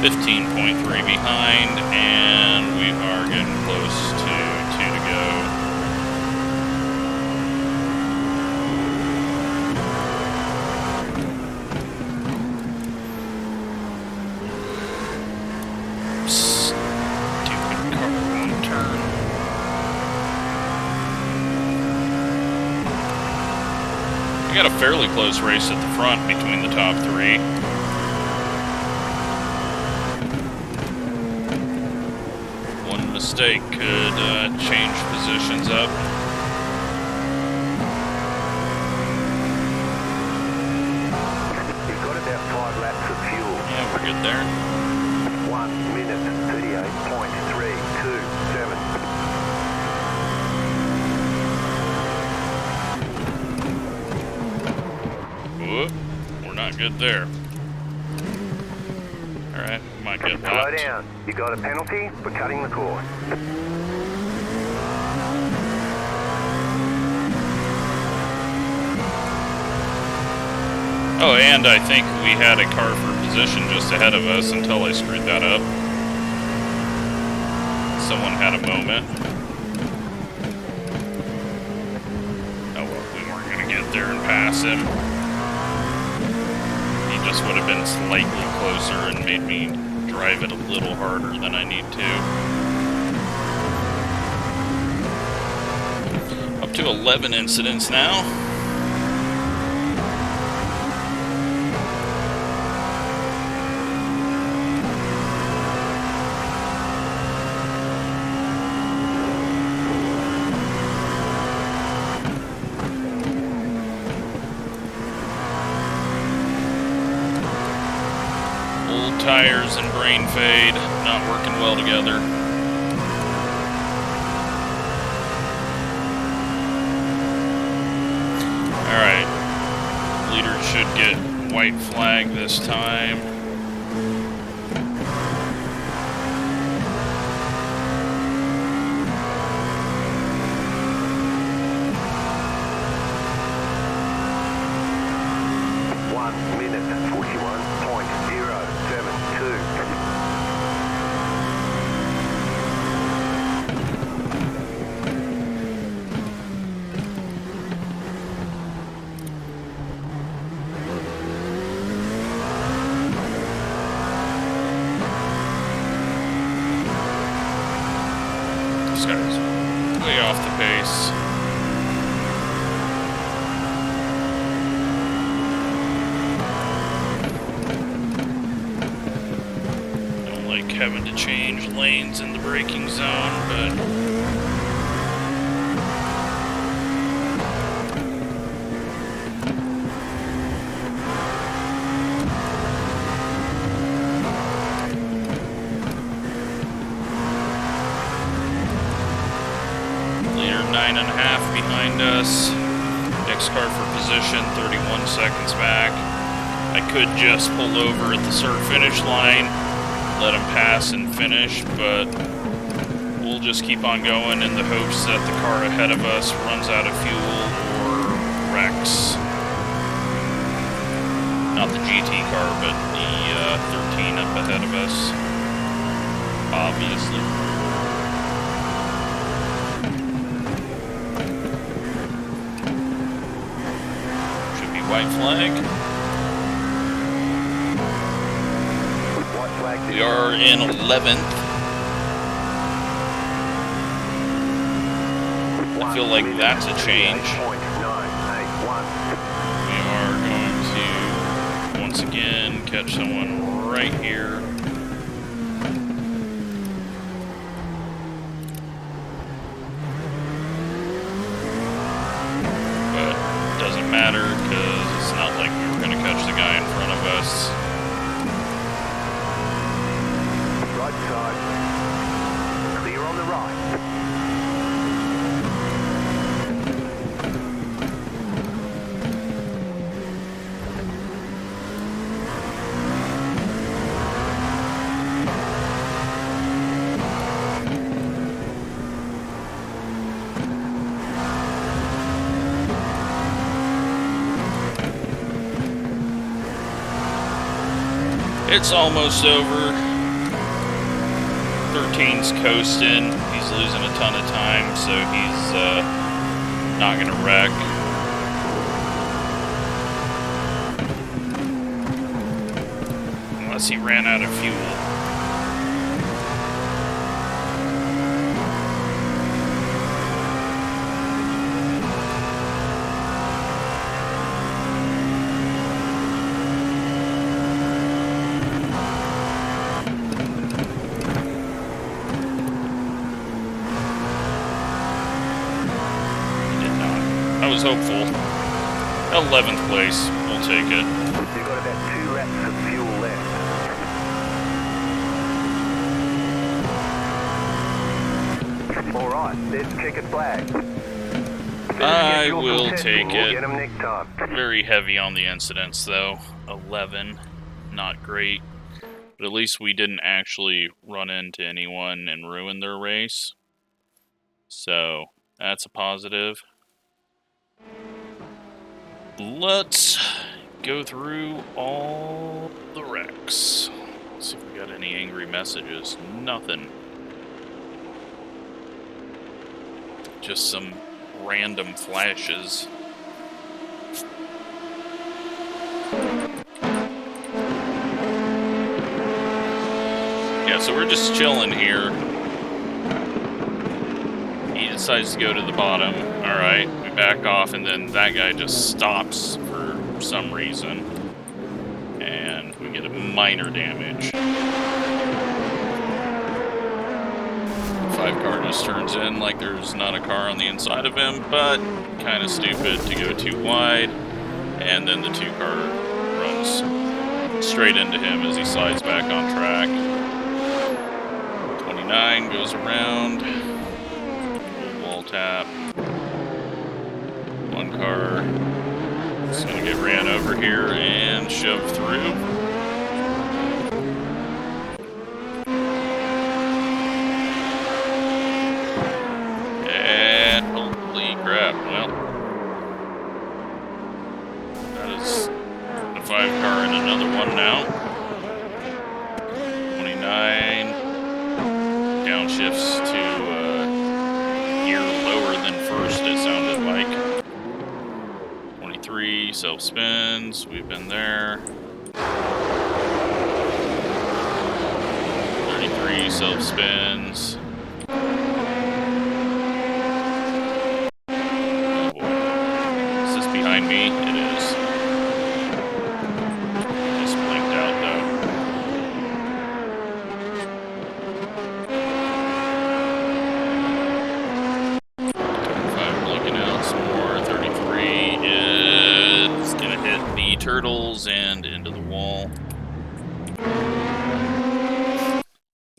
15.3 behind, and we are getting close to 2 to go. Stupid car won't turn. We got a fairly close race at the front between the top 3. Mistake could change positions up. You've got about 5 laps of fuel. Yeah, we're good there. 1 minute 38.327. Whoop, we're not good there. Alright, we might get Slow lapped. down. You got a penalty for cutting the course. Oh, and I think we had a car for position just ahead of us until I screwed that up. Someone had a moment. Oh well, we weren't going to get there and pass him. He just would have been slightly closer and made me drive it a little harder than I need to. Up to 11 incidents now. Tires and brain fade, not working well together. Alright, leader should get white flag this time. This guy's way off the pace. Don't like having to change lanes in the braking zone, but leader 9.5 behind us. Next car for position, 31 seconds back. I could just pull over at the start finish line, let him pass and finish, but we'll just keep on going in the hopes that the car ahead of us runs out of fuel or wrecks. Not the GT car, but the 13 up ahead of us, obviously. White flag. We are in 11th. I feel like that's a change. We are going to once again catch someone right here. But it doesn't matter because it's not like we were going to catch the guy in front of us. Right side. Clear on the right. It's almost over. 14's coasting. He's losing a ton of time, so he's not going to wreck. Unless he ran out of fuel. I was hopeful. 11th place, we'll take it. You've got about 2 laps of fuel left. Alright, there's the checkered flag. I will take it. Get 'em next time. Very heavy on the incidents though. 11, not great. But at least we didn't actually run into anyone and ruin their race. So, that's a positive. Let's go through all the wrecks. Let's see if we got any angry messages. Nothing. Just some random flashes. Yeah, so we're just chilling here. He decides to go to the bottom. Alright, we back off, and then that guy just stops for some reason. And we get a minor damage. 5 car just turns in like there's not a car on the inside of him, but kind of stupid to go too wide. And then the 2 car runs straight into him as he slides back on track. 29 goes around. Wall tap. 1 car is going to get ran over here and shoved through. And holy crap, well, that is a 5 car and another one now. 29 downshifts to gear lower than first, it sounded like. 23 self-spins, we've been there. 33 self-spins. Oh boy. Is this behind me? It is. Just blinked out though. 25 looking out some more. 33 is gonna hit the turtles and into the wall.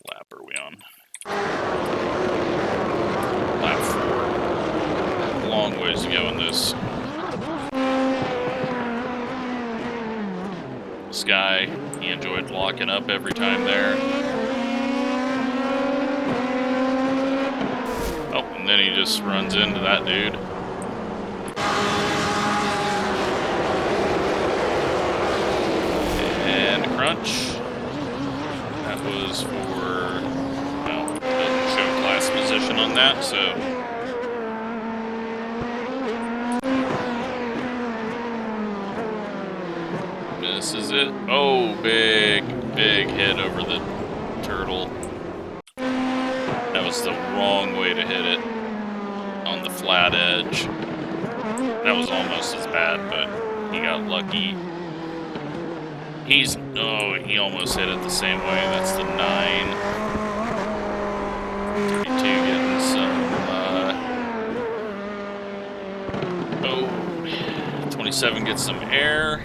Lap are we on? Lap 4. Long ways to go in this. This guy, he enjoyed locking up every time there. Oh, and then he just runs into that dude. And a crunch. That was for, well, didn't show class position on that, so. This is it. Oh, big hit over the turtle. That was the wrong way to hit it on the flat edge. That was almost as bad, but he got lucky. He almost hit it the same way. That's the 9. 32 getting some, 27 gets some air.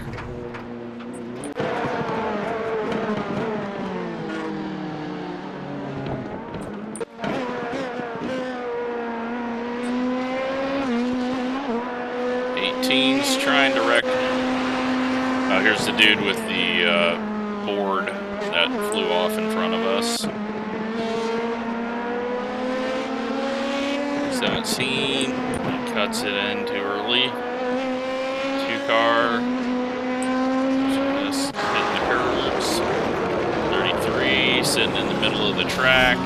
Trying to wreck. Oh, here's the dude with the board that flew off in front of us. 17 cuts it in too early. 2 car. Just hitting the curves. 33 sitting in the middle of the track.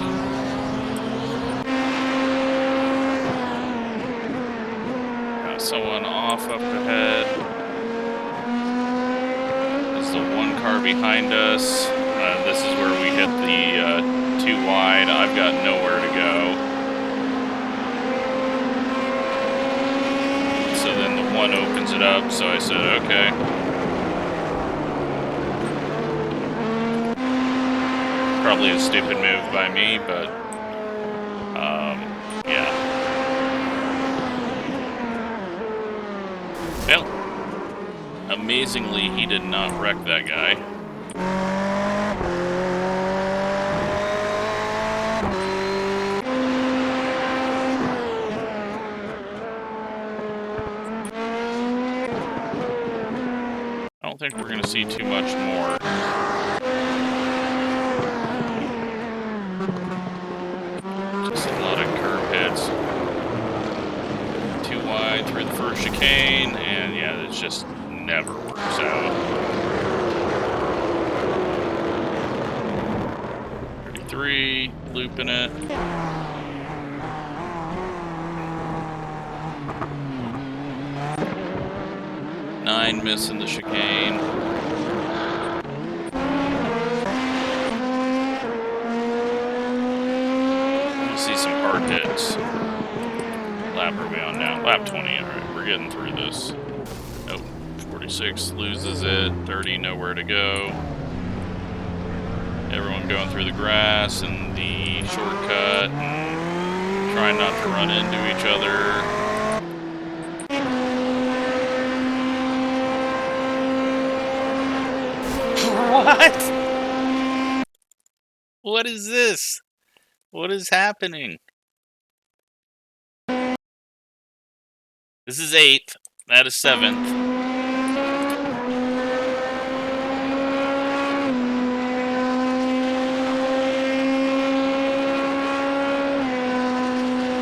someone off up ahead. This is the one car behind us. This is where we hit the 2 wide. I've got nowhere to go. So then the one opens it up, so I said, okay. Probably a stupid move by me, but yeah. Well, amazingly, he did not wreck that guy. I don't think we're going to see too much more. Just a lot of curb hits. 2 wide through the first chicane, and yeah, it just never works out. 33, looping it. Nine missing the chicane. See some hard hits. Lap are we on now? Lap 20, alright, we're getting through this. Nope, 46 loses it, 30 nowhere to go. Everyone going through the grass and the shortcut and trying not to run into each other. What? What is this? What is happening? This is 8th. That is 7th.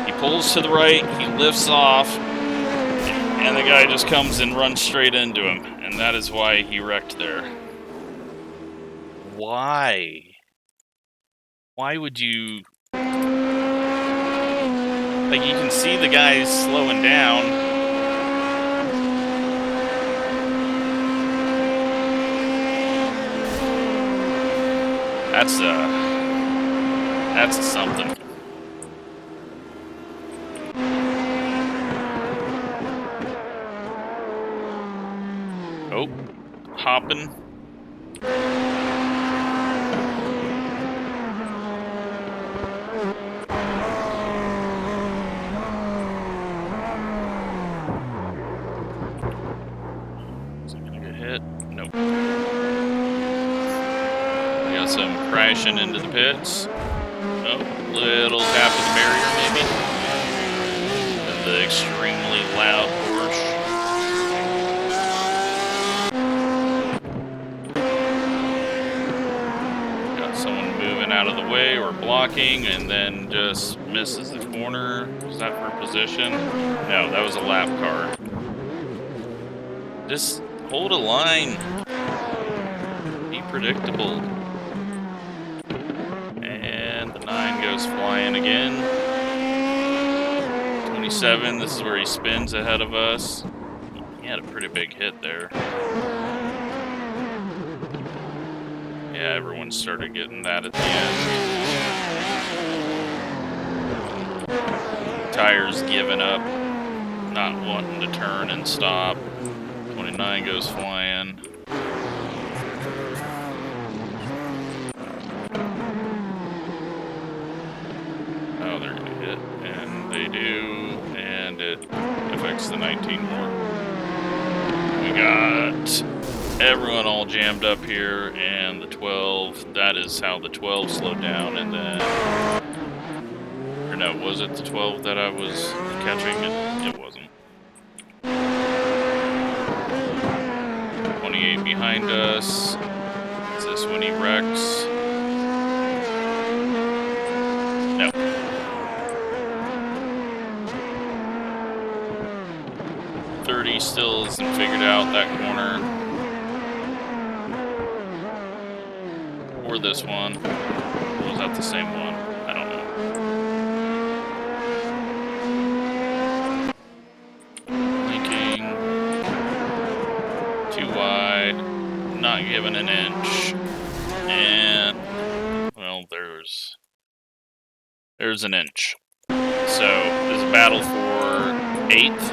He pulls to the right, he lifts off, and the guy just comes and runs straight into him. And that is why he wrecked there. Why? Why would you... Like, you can see the guys slowing down. That's something. Oh, hopping. Nope. We got some crashing into the pits. Oh, little tap of the barrier maybe. And the extremely loud Porsche. Got someone moving out of the way or blocking and then just misses the corner. Was that for position? No, that was a lap car. Just hold a line. Be predictable. And the 9 goes flying again. 27, this is where he spins ahead of us. He had a pretty big hit there. Yeah, everyone started getting that at the end. Tires giving up, not wanting to turn and stop. 29 goes flying. Oh, they're gonna hit, and they do, and it affects the 19 more. We got everyone all jammed up here, and the 12, that is how the 12 slowed down, and then, or no, was it the 12 that I was catching? It wasn't. 28 behind us. Is this when he wrecks? No. Still isn't figured out that corner. Or this one. Or was that the same one? I don't know. not given an inch. And, well, there's an inch. So, there's a battle for 8th.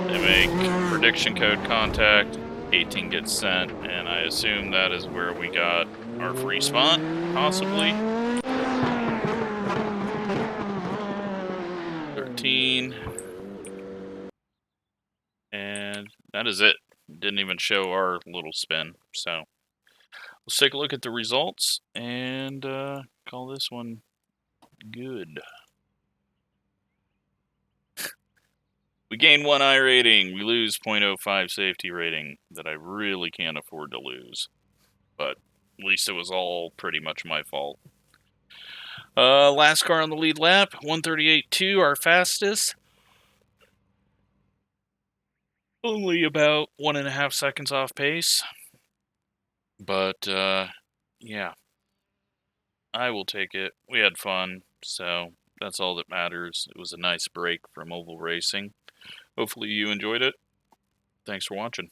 They make prediction code contact. 18 gets sent, and I assume that is where we got our free spot, possibly. 13. And that is it. Didn't even show our little spin. So let's take a look at the results and call this one good. We gain 1 I rating. We lose 0.05 safety rating that I really can't afford to lose. But at least it was all pretty much my fault. Last car on the lead lap, 138.2, our fastest. Only about 1.5 seconds off pace. But, yeah. I will take it. We had fun, so that's all that matters. It was a nice break from oval racing. Hopefully you enjoyed it. Thanks for watching.